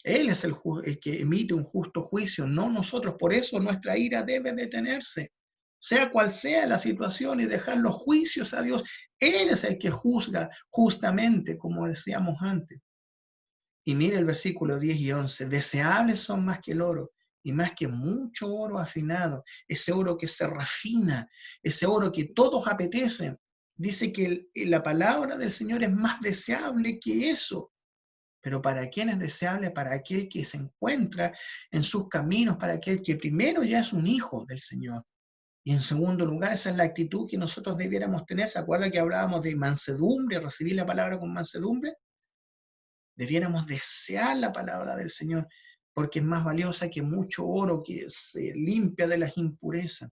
Él es el que emite un justo juicio, no nosotros. Por eso nuestra ira debe detenerse, sea cual sea la situación, y dejar los juicios a Dios. Él es el que juzga justamente, como decíamos antes. Y mire el versículo 10 y 11. Deseables son más que el oro, y más que mucho oro afinado. Ese oro que se refina, ese oro que todos apetecen. Dice que la palabra del Señor es más deseable que eso. Pero ¿para quién es deseable? Para aquel que se encuentra en sus caminos, para aquel que primero ya es un hijo del Señor. Y en segundo lugar, esa es la actitud que nosotros debiéramos tener. ¿Se acuerda que hablábamos de mansedumbre, recibir la palabra con mansedumbre? Debiéramos desear la palabra del Señor. porque es más valiosa que mucho oro que se limpia de las impurezas.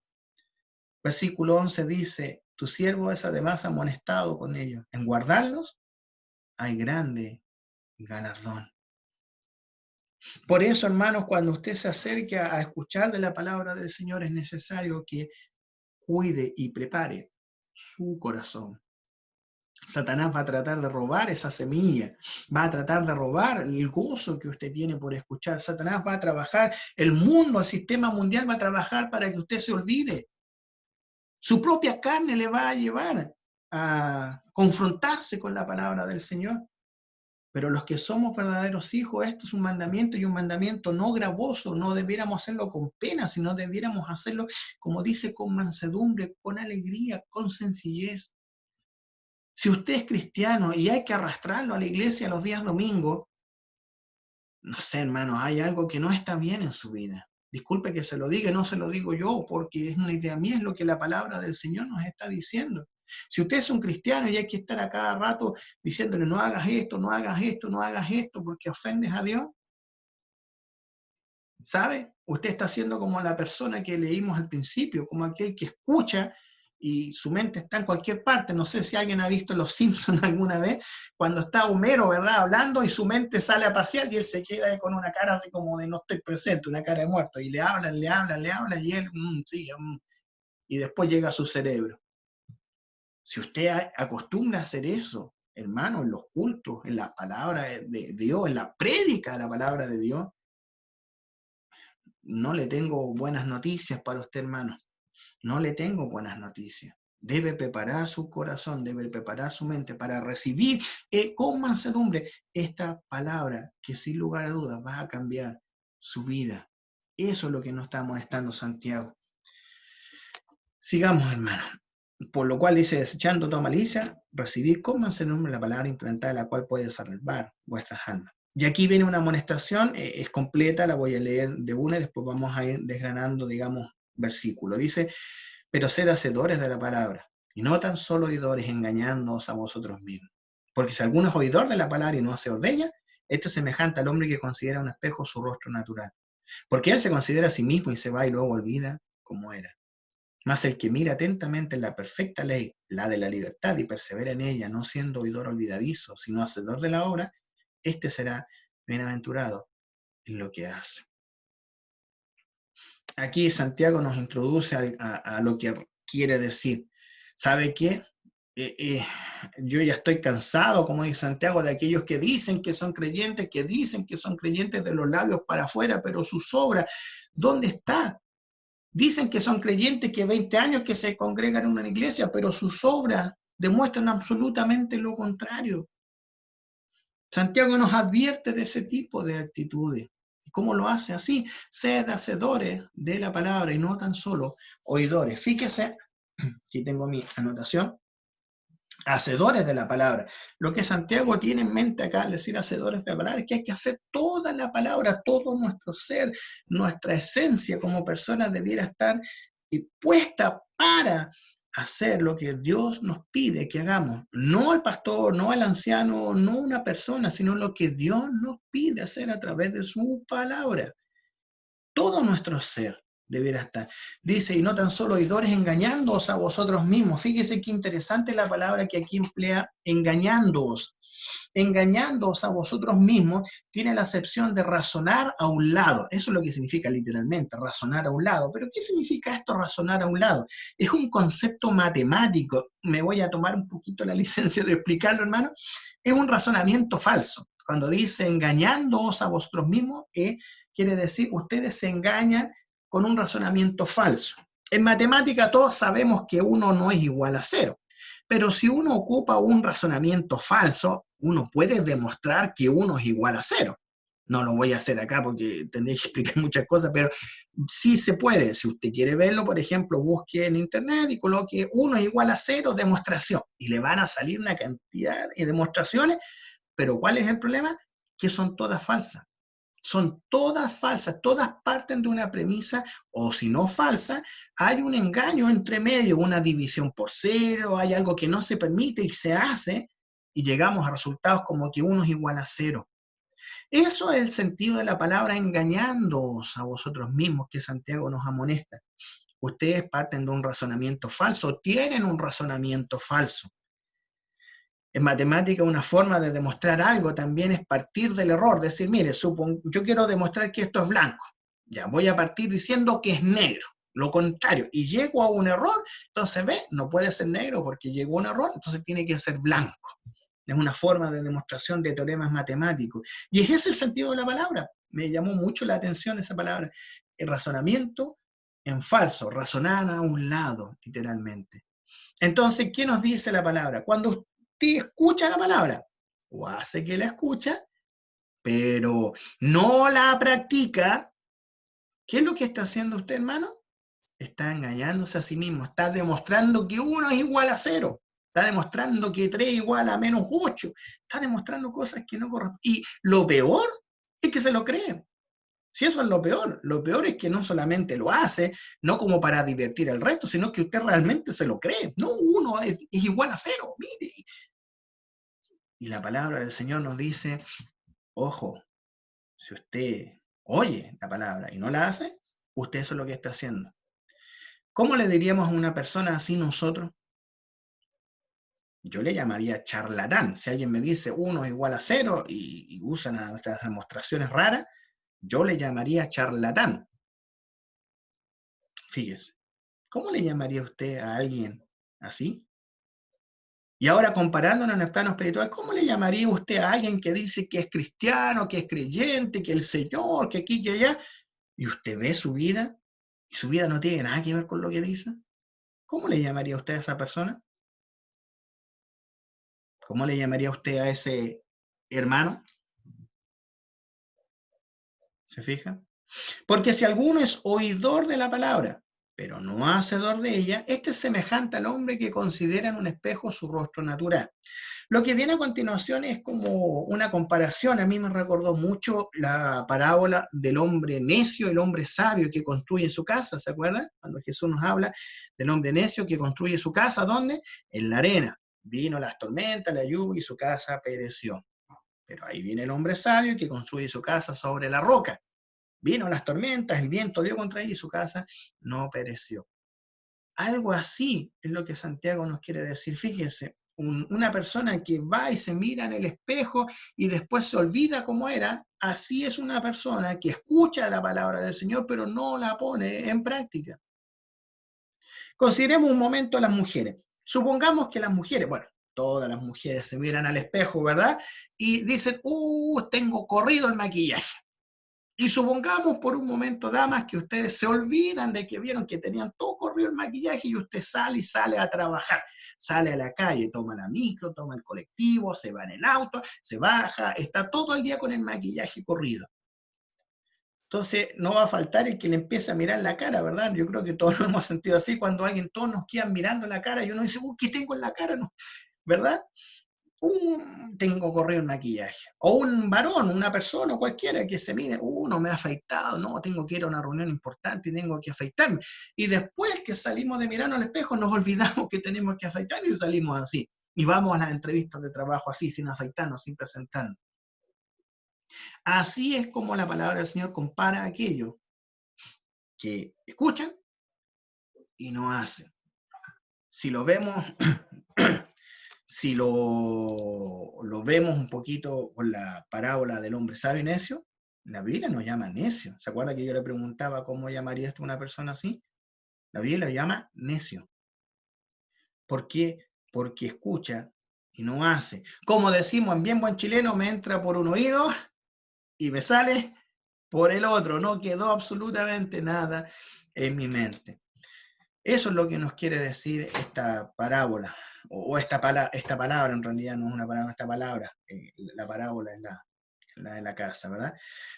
Versículo 11 dice, tu siervo es además amonestado con ellos. En guardarlos hay grande galardón. Por eso, hermanos, cuando usted se acerque a escuchar de la palabra del Señor, es necesario que cuide y prepare su corazón. Satanás va a tratar de robar esa semilla, va a tratar de robar el gozo que usted tiene por escuchar. Satanás va a trabajar, el mundo, el sistema mundial va a trabajar para que usted se olvide. Su propia carne le va a llevar a confrontarse con la palabra del Señor. Pero los que somos verdaderos hijos, esto es un mandamiento y un mandamiento no gravoso, no debiéramos hacerlo con pena, sino debiéramos hacerlo, como dice, con mansedumbre, con alegría, con sencillez. Si usted es cristiano y hay que arrastrarlo a la iglesia los días domingos, no sé, hermano, hay algo que no está bien en su vida. Disculpe que se lo diga, no se lo digo yo, porque es una idea mía, es lo que la palabra del Señor nos está diciendo. Si usted es un cristiano y hay que estar a cada rato diciéndole no hagas esto, no hagas esto, no hagas esto, porque ofendes a Dios, ¿sabe? Usted está siendo como la persona que leímos al principio, como aquel que escucha y su mente está en cualquier parte. No sé si alguien ha visto Los Simpsons alguna vez, cuando está Homero, ¿verdad?, hablando y su mente sale a pasear y él se queda con una cara así como de no estoy presente, una cara de muerto, y le hablan y él, sí, y después llega a su cerebro. Si usted acostumbra a hacer eso, hermano, en los cultos, en la palabra de Dios, en la prédica de la palabra de Dios, no le tengo buenas noticias para usted, hermano. No le tengo buenas noticias. Debe preparar su corazón, debe preparar su mente para recibir con mansedumbre esta palabra que sin lugar a dudas va a cambiar su vida. Eso es lo que nos está amonestando Santiago. Sigamos, hermano. Por lo cual dice, desechando toda malicia, recibid con mansedumbre la palabra implantada, la cual puede salvar vuestras almas. Y aquí viene una amonestación, es completa, la voy a leer de una y después vamos a ir desgranando, digamos, versículo. Dice, pero sed hacedores de la palabra, y no tan solo oidores, engañándoos a vosotros mismos. Porque si alguno es oidor de la palabra y no se ordeña, este es semejante al hombre que considera un espejo su rostro natural. Porque él se considera a sí mismo y se va y luego olvida cómo era. Mas el que mira atentamente en la perfecta ley, la de la libertad, y persevera en ella, no siendo oidor olvidadizo, sino hacedor de la obra, este será bienaventurado en lo que hace. Aquí Santiago nos introduce a lo que quiere decir. ¿Sabe qué? Yo ya estoy cansado, como dice Santiago, de aquellos que dicen que son creyentes, de los labios para afuera, pero sus obras, ¿dónde está? Dicen que son creyentes, que 20 años que se congregan en una iglesia, pero sus obras demuestran absolutamente lo contrario. Santiago nos advierte de ese tipo de actitudes. ¿Cómo lo hace? Así, sed hacedores de la palabra y no tan solo oidores. Fíjese, aquí tengo mi anotación, hacedores de la palabra. Lo que Santiago tiene en mente acá al decir hacedores de la palabra es que hay que hacer toda la palabra, todo nuestro ser, nuestra esencia como personas debiera estar puesta para hacer lo que Dios nos pide que hagamos. No el pastor, no el anciano, no una persona, sino lo que Dios nos pide hacer a través de su palabra. Todo nuestro ser debiera estar. Dice, y no tan solo oidores, engañándoos a vosotros mismos. Fíjese qué interesante la palabra que aquí emplea, engañándoos. Engañándoos a vosotros mismos tiene la acepción de razonar a un lado. Eso es lo que significa literalmente, razonar a un lado. ¿Pero qué significa esto, razonar a un lado? Es un concepto matemático. Me voy a tomar un poquito la licencia de explicarlo, hermano. Es un razonamiento falso. Cuando dice engañándoos a vosotros mismos, quiere decir ustedes se engañan con un razonamiento falso. En matemática todos sabemos que 1 no es igual a 0, pero si uno ocupa un razonamiento falso, uno puede demostrar que 1 es igual a 0. No lo voy a hacer acá porque tendría que explicar muchas cosas, pero sí se puede. Si usted quiere verlo, por ejemplo, busque en internet y coloque 1 es igual a 0, demostración, y le van a salir una cantidad de demostraciones, pero ¿cuál es el problema? Que son todas falsas. Son todas falsas, todas parten de una premisa, o si no falsa, hay un engaño entre medio, una división por 0, hay algo que no se permite y se hace, y llegamos a resultados como que 1 es igual a 0. Eso es el sentido de la palabra engañándoos a vosotros mismos, que Santiago nos amonesta. Ustedes parten de un razonamiento falso, tienen un razonamiento falso. En matemática, una forma de demostrar algo también es partir del error. Decir, mire, yo quiero demostrar que esto es blanco. Ya, voy a partir diciendo que es negro. Lo contrario, y llego a un error, entonces ve, no puede ser negro porque llegó a un error, entonces tiene que ser blanco. Es una forma de demostración de teoremas matemáticos. Y ese es el sentido de la palabra. Me llamó mucho la atención esa palabra. El razonamiento en falso, razonar a un lado, literalmente. Entonces, ¿qué nos dice la palabra? Cuando usted escucha la palabra, o hace que la escucha, pero no la practica, ¿qué es lo que está haciendo usted, hermano? Está engañándose a sí mismo, está demostrando que 1 es igual a 0, está demostrando que 3 es igual a menos 8, está demostrando cosas que no corresponden. Y lo peor es que se lo cree. Si eso es lo peor es que no solamente lo hace, no como para divertir al resto, sino que usted realmente se lo cree. No, 1 es igual a 0, mire. Y la palabra del Señor nos dice, ojo, si usted oye la palabra y no la hace, usted eso es lo que está haciendo. ¿Cómo le diríamos a una persona así nosotros? Yo le llamaría charlatán. Si alguien me dice 1 es igual a 0 y usan estas demostraciones raras, yo le llamaría charlatán. Fíjese, ¿cómo le llamaría usted a alguien así? Y ahora comparándonos en el plano espiritual, ¿cómo le llamaría usted a alguien que dice que es cristiano, que es creyente, que el Señor, que aquí, que allá, y usted ve su vida y su vida no tiene nada que ver con lo que dice? ¿Cómo le llamaría usted a esa persona? ¿Cómo le llamaría usted a ese hermano? ¿Se fija? Porque si alguno es oidor de la palabra, pero no hacedor de ella, este es semejante al hombre que considera en un espejo su rostro natural. Lo que viene a continuación es como una comparación. A mí me recordó mucho la parábola del hombre necio, el hombre sabio que construye su casa, ¿se acuerdan? Cuando Jesús nos habla del hombre necio que construye su casa, ¿dónde? En la arena. Vino las tormentas, la lluvia y su casa pereció. Pero ahí viene el hombre sabio que construye su casa sobre la roca. Vino las tormentas, el viento dio contra ella y su casa no pereció. Algo así es lo que Santiago nos quiere decir. Fíjense, una persona que va y se mira en el espejo y después se olvida cómo era, así es una persona que escucha la palabra del Señor, pero no la pone en práctica. Consideremos un momento a las mujeres. Supongamos que las mujeres, bueno, todas las mujeres se miran al espejo, ¿verdad? Y dicen, tengo corrido el maquillaje. Y supongamos por un momento, damas, que ustedes se olvidan de que vieron que tenían todo corrido el maquillaje y usted sale a trabajar. Sale a la calle, toma la micro, toma el colectivo, se va en el auto, se baja, está todo el día con el maquillaje corrido. Entonces, no va a faltar el que le empiece a mirar la cara, ¿verdad? Yo creo que todos lo hemos sentido así, cuando todos nos quedan mirando la cara y uno dice, ¿qué tengo en la cara? No, ¿verdad? Tengo corrido el maquillaje. O un varón, una persona cualquiera que se mire, no me he afeitado, no, tengo que ir a una reunión importante y tengo que afeitarme. Y después que salimos de mirarnos al espejo, nos olvidamos que tenemos que afeitarnos y salimos así. Y vamos a las entrevistas de trabajo así, sin afeitarnos, sin presentarnos. Así es como la palabra del Señor compara a aquellos que escuchan y no hacen. Si lo vemos... Si lo vemos un poquito con la parábola del hombre sabio y necio, la Biblia nos llama necio. ¿Se acuerda que yo le preguntaba cómo llamaría esto a una persona así? La Biblia lo llama necio. ¿Por qué? Porque escucha y no hace. Como decimos en bien buen chileno, me entra por un oído y me sale por el otro. No quedó absolutamente nada en mi mente. Eso es lo que nos quiere decir esta parábola. O esta palabra, en realidad no es una palabra, esta palabra, la parábola es la de la casa, ¿verdad?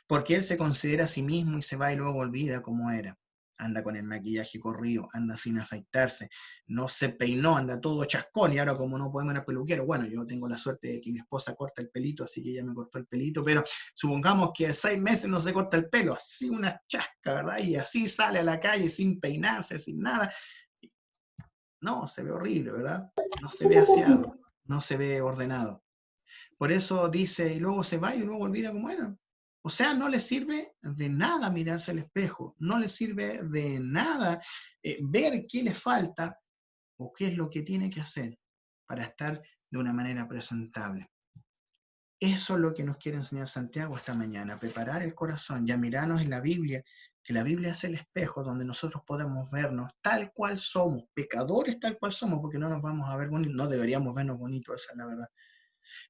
Porque él se considera a sí mismo y se va y luego olvida cómo era. Anda con el maquillaje corrido, anda sin afeitarse, no se peinó, anda todo chascón, y ahora como no podemos ir al peluquero, bueno, yo tengo la suerte de que mi esposa corta el pelito, así que ella me cortó el pelito, pero supongamos que 6 meses no se corta el pelo, así una chasca, ¿verdad? Y así sale a la calle sin peinarse, sin nada. No, se ve horrible, ¿verdad? No se ve aseado, no se ve ordenado. Por eso dice, y luego se va y luego olvida cómo era. O sea, no le sirve de nada mirarse al espejo, no le sirve de nada ver qué le falta o qué es lo que tiene que hacer para estar de una manera presentable. Eso es lo que nos quiere enseñar Santiago esta mañana, preparar el corazón, ya mirarnos en la Biblia, que la Biblia es el espejo donde nosotros podemos vernos tal cual somos, pecadores tal cual somos, porque no nos vamos a ver bonitos, no deberíamos vernos bonitos, esa es la verdad.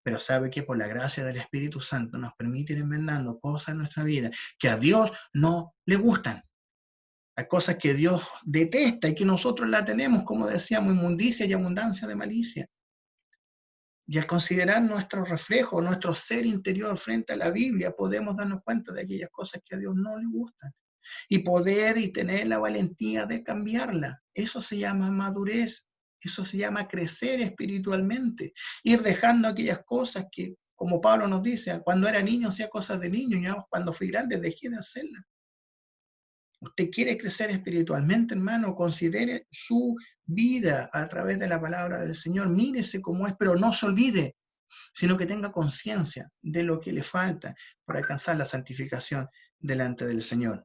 Pero sabe que por la gracia del Espíritu Santo nos permite ir enmendando cosas en nuestra vida que a Dios no le gustan. Hay cosas que Dios detesta y que nosotros la tenemos, como decíamos, inmundicia y abundancia de malicia. Y al considerar nuestro reflejo, nuestro ser interior frente a la Biblia, podemos darnos cuenta de aquellas cosas que a Dios no le gustan. Y poder y tener la valentía de cambiarla. Eso se llama madurez. Eso se llama crecer espiritualmente. Ir dejando aquellas cosas que, como Pablo nos dice, cuando era niño hacía cosas de niño, y cuando fui grande dejé de hacerlas. Usted quiere crecer espiritualmente, hermano, considere su vida a través de la palabra del Señor. Mírese cómo es, pero no se olvide, sino que tenga conciencia de lo que le falta para alcanzar la santificación delante del Señor.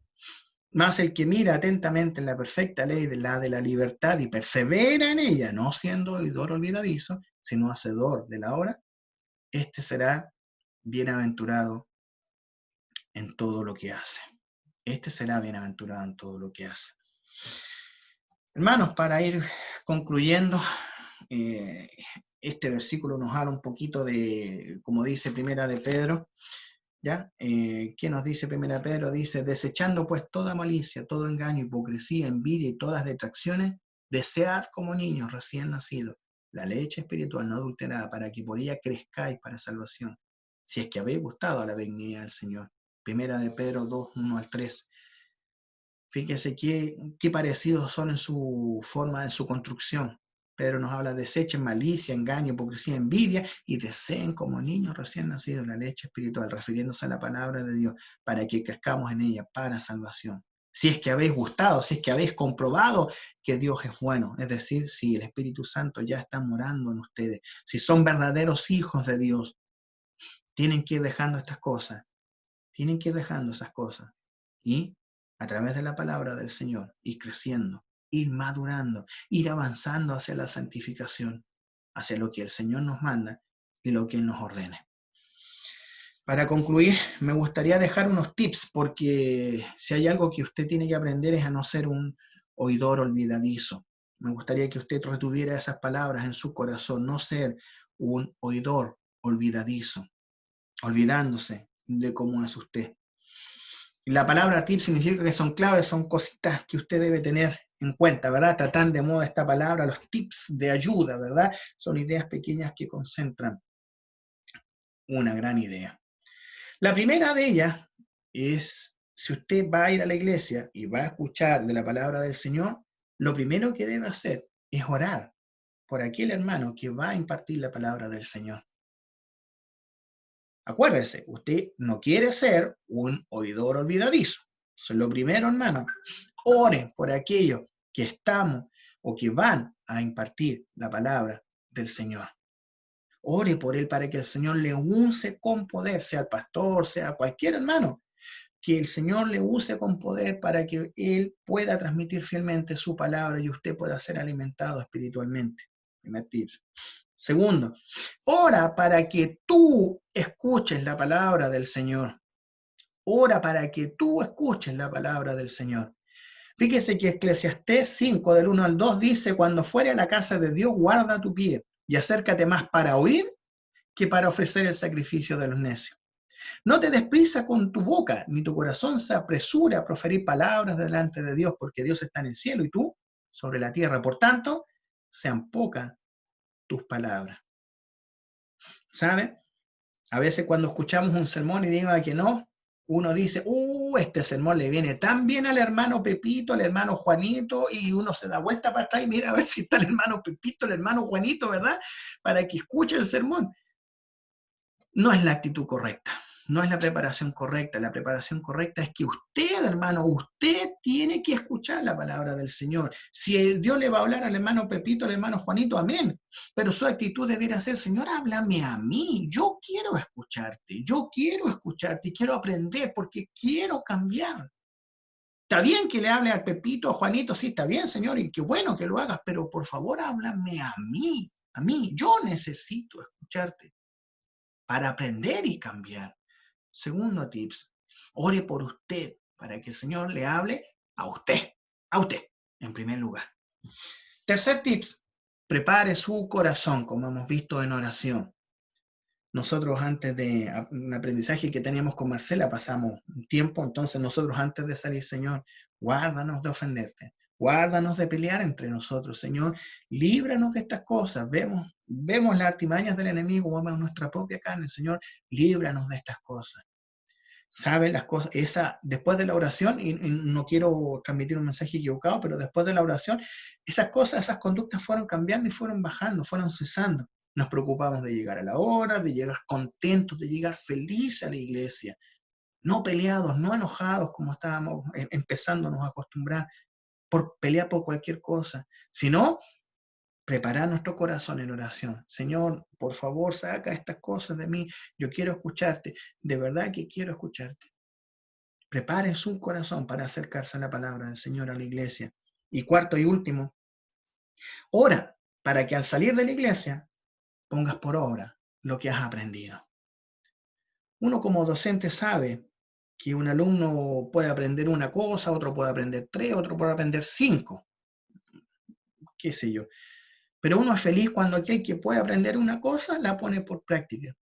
Mas el que mira atentamente en la perfecta ley de la libertad y persevera en ella, no siendo oidor olvidadizo, sino hacedor de la obra, este será bienaventurado en todo lo que hace. Este será bienaventurado en todo lo que hace. Hermanos, para ir concluyendo, este versículo nos habla un poquito de, como dice Primera de Pedro, ¿ya? ¿Qué nos dice Primera Pedro? Dice, desechando pues toda malicia, todo engaño, hipocresía, envidia y todas detracciones, desead como niños recién nacidos la leche espiritual no adulterada, para que por ella crezcáis para salvación, si es que habéis gustado a la benignidad del Señor. Primera de Pedro 2, 1 al 3. Fíjese qué parecidos son en su forma, en su construcción. Pedro nos habla, desechen malicia, engaño, hipocresía, envidia, y deseen como niños recién nacidos la leche espiritual, refiriéndose a la palabra de Dios, para que crezcamos en ella para salvación. Si es que habéis gustado, si es que habéis comprobado que Dios es bueno, es decir, si el Espíritu Santo ya está morando en ustedes, si son verdaderos hijos de Dios, tienen que ir dejando estas cosas, tienen que ir dejando esas cosas, y a través de la palabra del Señor, ir creciendo, ir madurando, ir avanzando hacia la santificación, hacia lo que el Señor nos manda y lo que Él nos ordene. Para concluir, me gustaría dejar unos tips, porque si hay algo que usted tiene que aprender es a no ser un oidor olvidadizo. Me gustaría que usted retuviera esas palabras en su corazón, no ser un oidor olvidadizo, olvidándose de cómo es usted. La palabra tip significa que son claves, son cositas que usted debe tener en cuenta, ¿verdad? Tratan de moda esta palabra, los tips de ayuda, ¿verdad? Son ideas pequeñas que concentran una gran idea. La primera de ellas es, si usted va a ir a la iglesia y va a escuchar de la palabra del Señor, lo primero que debe hacer es orar por aquel hermano que va a impartir la palabra del Señor. Acuérdese, usted no quiere ser un oidor olvidadizo. Eso es lo primero, hermano. Oren por aquellos que estamos o que van a impartir la palabra del Señor. Ore por él para que el Señor le use con poder, sea el pastor, sea cualquier hermano, que el Señor le use con poder para que él pueda transmitir fielmente su palabra y usted pueda ser alimentado espiritualmente. Primer tip. Segundo, ora para que tú escuches la palabra del Señor. Ora para que tú escuches la palabra del Señor. Fíjese que Eclesiastés 5, del 1 al 2, dice, cuando fuere a la casa de Dios, guarda tu pie y acércate más para oír que para ofrecer el sacrificio de los necios. No te des prisa con tu boca, ni tu corazón se apresure a proferir palabras delante de Dios, porque Dios está en el cielo y tú sobre la tierra. Por tanto, sean pocas tus palabras. ¿Sabe? A veces cuando escuchamos un sermón y diga que no, uno dice, este sermón le viene tan bien al hermano Pepito, al hermano Juanito, y uno se da vuelta para atrás y mira a ver si está el hermano Pepito, el hermano Juanito, ¿verdad? Para que escuche el sermón. No es la actitud correcta. no es la preparación correcta. La preparación correcta es que usted, hermano, usted tiene que escuchar la palabra del Señor. Si Dios le va a hablar al hermano Pepito, al hermano Juanito, amén. Pero su actitud debería ser, Señor, háblame a mí. Yo quiero escucharte y quiero aprender porque quiero cambiar. Está bien que le hable al Pepito, a Juanito, sí, está bien, Señor, y qué bueno que lo hagas, pero por favor, háblame a mí. Yo necesito escucharte para aprender y cambiar. Segundo tips, ore por usted para que el Señor le hable a usted, en primer lugar. Tercer tips, prepare su corazón, como hemos visto en oración. Nosotros antes de un aprendizaje que teníamos con Marcela, pasamos un tiempo, entonces nosotros antes de salir, Señor, guárdanos de ofenderte, guárdanos de pelear entre nosotros, Señor, líbranos de estas cosas. Vemos las artimañas del enemigo, vemos nuestra propia carne, Señor, líbranos de estas cosas. ¿Sabe las cosas? Después de la oración, y no quiero transmitir un mensaje equivocado, pero después de la oración, esas cosas, esas conductas fueron cambiando y fueron bajando, fueron cesando. Nos preocupamos de llegar a la hora, de llegar contentos, de llegar felices a la iglesia. No peleados, no enojados como estábamos empezándonos a acostumbrar por pelear por cualquier cosa, sino preparar nuestro corazón en oración. Señor, por favor, saca estas cosas de mí. Yo quiero escucharte. De verdad que quiero escucharte. Prepare su corazón para acercarse a la palabra del Señor, a la iglesia. Y cuarto y último, ora para que al salir de la iglesia pongas por obra lo que has aprendido. Uno como docente sabe que un alumno puede aprender una cosa, otro puede aprender 3, otro puede aprender 5, qué sé yo. Pero uno es feliz cuando aquel que puede aprender una cosa la pone por práctica.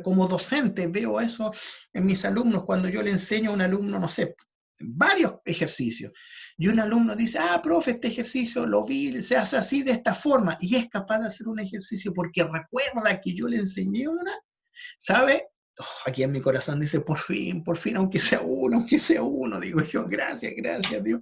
Como docente veo eso en mis alumnos cuando yo le enseño a un alumno, no sé, varios ejercicios. Y un alumno dice, profe, este ejercicio lo vi, se hace así de esta forma. Y es capaz de hacer un ejercicio porque recuerda que yo le enseñé una, ¿sabe? Aquí en mi corazón dice, por fin, aunque sea uno, digo yo, gracias, Dios,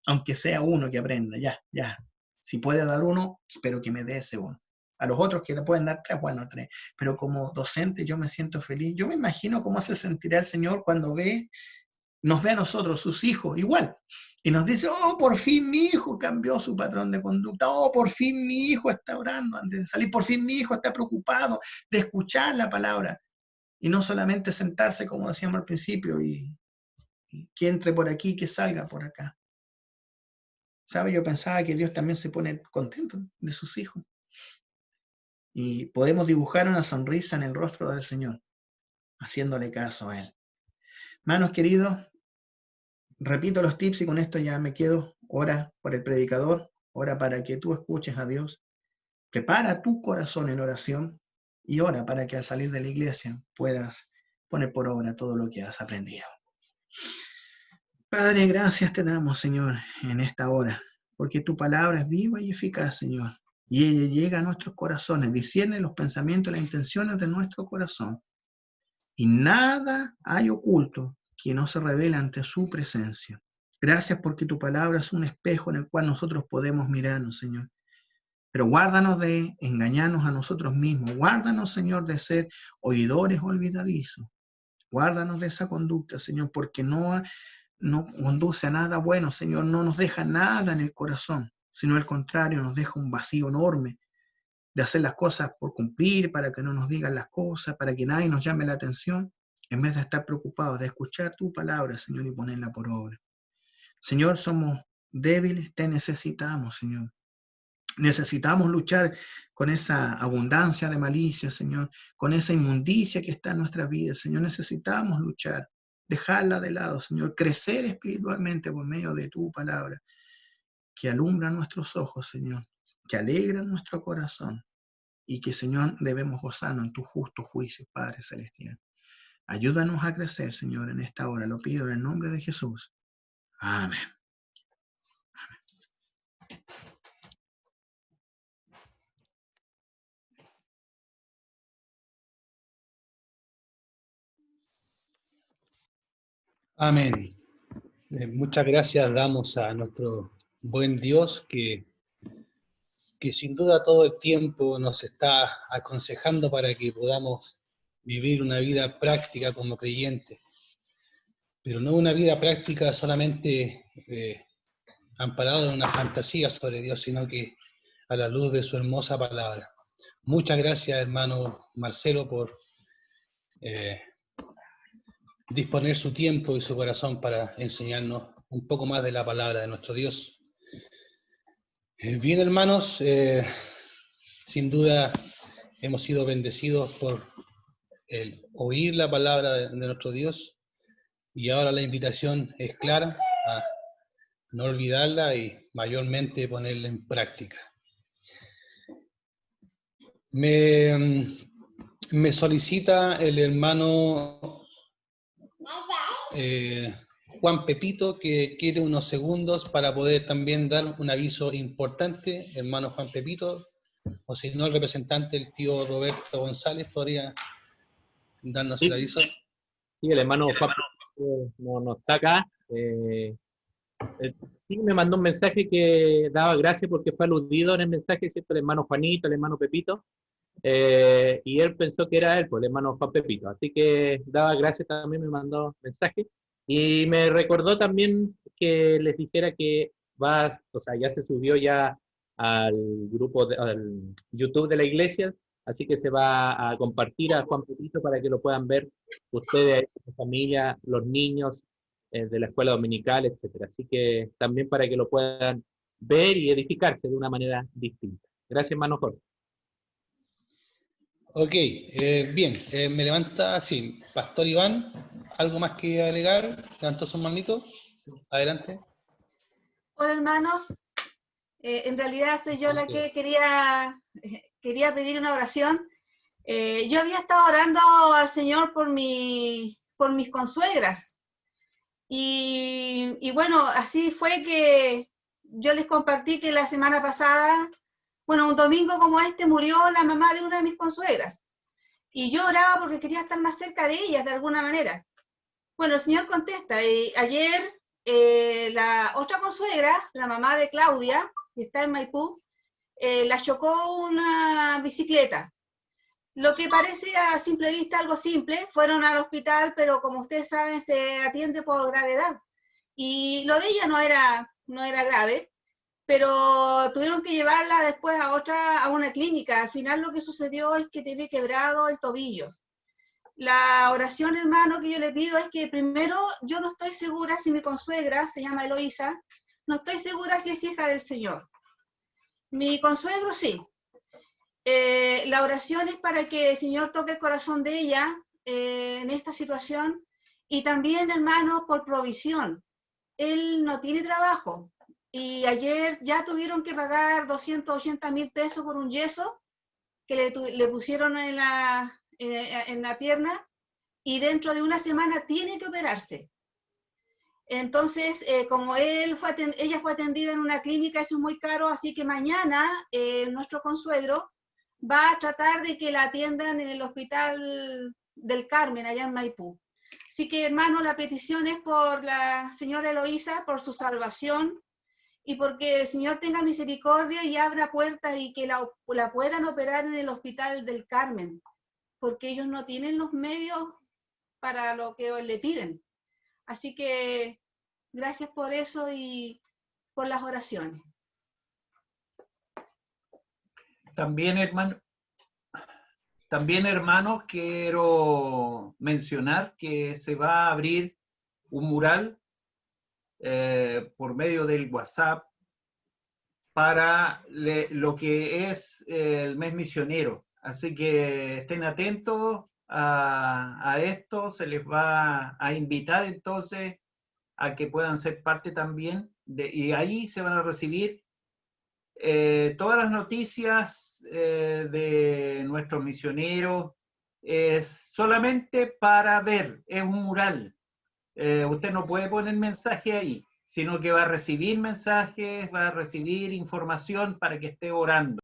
aunque sea uno que aprenda, ya. Si puede dar uno, pero que me dé ese uno. A los otros que le pueden dar 3, bueno, 3. Pero como docente yo me siento feliz. Yo me imagino cómo se sentirá el Señor cuando nos ve a nosotros, sus hijos, igual. Y nos dice, por fin mi hijo cambió su patrón de conducta. Por fin mi hijo está orando antes de salir. Por fin mi hijo está preocupado de escuchar la palabra. Y no solamente sentarse, como decíamos al principio, y que entre por aquí, que salga por acá. ¿Sabe? Yo pensaba que Dios también se pone contento de sus hijos. Y podemos dibujar una sonrisa en el rostro del Señor, haciéndole caso a Él. Hermanos queridos, repito los tips y con esto ya me quedo. Ora por el predicador, ora para que tú escuches a Dios. Prepara tu corazón en oración y ora para que al salir de la iglesia puedas poner por obra todo lo que has aprendido. Padre, gracias te damos, Señor, en esta hora, porque tu palabra es viva y eficaz, Señor, y ella llega a nuestros corazones, discierne los pensamientos y las intenciones de nuestro corazón, y nada hay oculto que no se revele ante su presencia. Gracias porque tu palabra es un espejo en el cual nosotros podemos mirarnos, Señor. Pero guárdanos de engañarnos a nosotros mismos. Guárdanos, Señor, de ser oidores olvidadizos. Guárdanos de esa conducta, Señor, porque no conduce a nada bueno, Señor. No nos deja nada en el corazón, sino al contrario, nos deja un vacío enorme de hacer las cosas por cumplir, para que no nos digan las cosas, para que nadie nos llame la atención, en vez de estar preocupados de escuchar tu palabra, Señor, y ponerla por obra. Señor, somos débiles, te necesitamos, Señor. Necesitamos luchar con esa abundancia de malicia, Señor, con esa inmundicia que está en nuestra vida, Señor. Necesitamos luchar, dejarla de lado, Señor, crecer espiritualmente por medio de tu palabra, que alumbra nuestros ojos, Señor, que alegra nuestro corazón y que, Señor, debemos gozarnos en tu justo juicio, Padre Celestial. Ayúdanos a crecer, Señor, en esta hora. Lo pido en el nombre de Jesús. Amén. Amén. Muchas gracias damos a nuestro buen Dios que sin duda todo el tiempo nos está aconsejando para que podamos vivir una vida práctica como creyente, pero no una vida práctica solamente amparado en una fantasía sobre Dios, sino que a la luz de su hermosa palabra. Muchas gracias, hermano Marcelo, por disponer su tiempo y su corazón para enseñarnos un poco más de la palabra de nuestro Dios. Bien, hermanos, sin duda hemos sido bendecidos por el oír la palabra de nuestro Dios, y ahora la invitación es clara a no olvidarla y mayormente ponerla en práctica. Me solicita el hermano Juan Pepito que quede unos segundos para poder también dar un aviso importante. Hermano Juan Pepito, o si no el representante, el tío Roberto González, podría darnos el aviso. Sí, el hermano Juan no está acá. Sí, me mandó un mensaje que daba gracias porque fue aludido en el mensaje, ¿cierto? El hermano Juanito, el hermano Pepito, y él pensó que era él, pues el hermano Juan Pepito. Así que daba gracias también, me mandó mensaje. Y me recordó también que les dijera que o sea, ya se subió ya al grupo, al YouTube de la iglesia, así que se va a compartir a Juan Pepito para que lo puedan ver ustedes, su familia, los niños de la escuela dominical, etcétera. Así que también para que lo puedan ver y edificarse de una manera distinta. Gracias, hermano Jorge. Ok, bien, me levanta, sí, Pastor Iván, ¿algo más que agregar? ¿Levantó su manito? Adelante. Hola hermanos, en realidad soy yo la que quería pedir una oración. Yo había estado orando al Señor por mis consuegras y bueno, así fue que yo les compartí que la semana pasada, bueno, un domingo como este murió la mamá de una de mis consuegras y yo oraba porque quería estar más cerca de ellas de alguna manera. Bueno, el Señor contesta, ayer la otra consuegra, la mamá de Claudia, que está en Maipú, la chocó una bicicleta. Lo que parece a simple vista algo simple, fueron al hospital, pero como ustedes saben, se atiende por gravedad. Y lo de ella no era grave, pero tuvieron que llevarla después a una clínica. Al final lo que sucedió es que tiene quebrado el tobillo. La oración, hermano, que yo le pido es que primero, yo no estoy segura si mi consuegra, se llama Eloísa, no estoy segura si es hija del Señor. Mi consuegro sí. La oración es para que el Señor toque el corazón de ella en esta situación, y también, hermano, por provisión. Él no tiene trabajo y ayer ya tuvieron que pagar 280,000 pesos por un yeso que le pusieron en la pierna, y dentro de una semana tiene que operarse. Entonces, como ella fue atendida en una clínica, eso es muy caro, así que mañana nuestro consuegro va a tratar de que la atiendan en el Hospital del Carmen, allá en Maipú. Así que, hermano, la petición es por la señora Eloísa, por su salvación, y porque el Señor tenga misericordia y abra puertas y que la puedan operar en el Hospital del Carmen, porque ellos no tienen los medios para lo que le piden. Así que gracias por eso y por las oraciones. También, hermanos, quiero mencionar que se va a abrir un mural por medio del WhatsApp para lo que es el mes misionero. Así que estén atentos a esto, se les va a invitar entonces a que puedan ser parte también, y ahí se van a recibir todas las noticias de nuestros misioneros, solamente para ver, es un mural. Usted no puede poner mensaje ahí, sino que va a recibir mensajes, va a recibir información para que esté orando.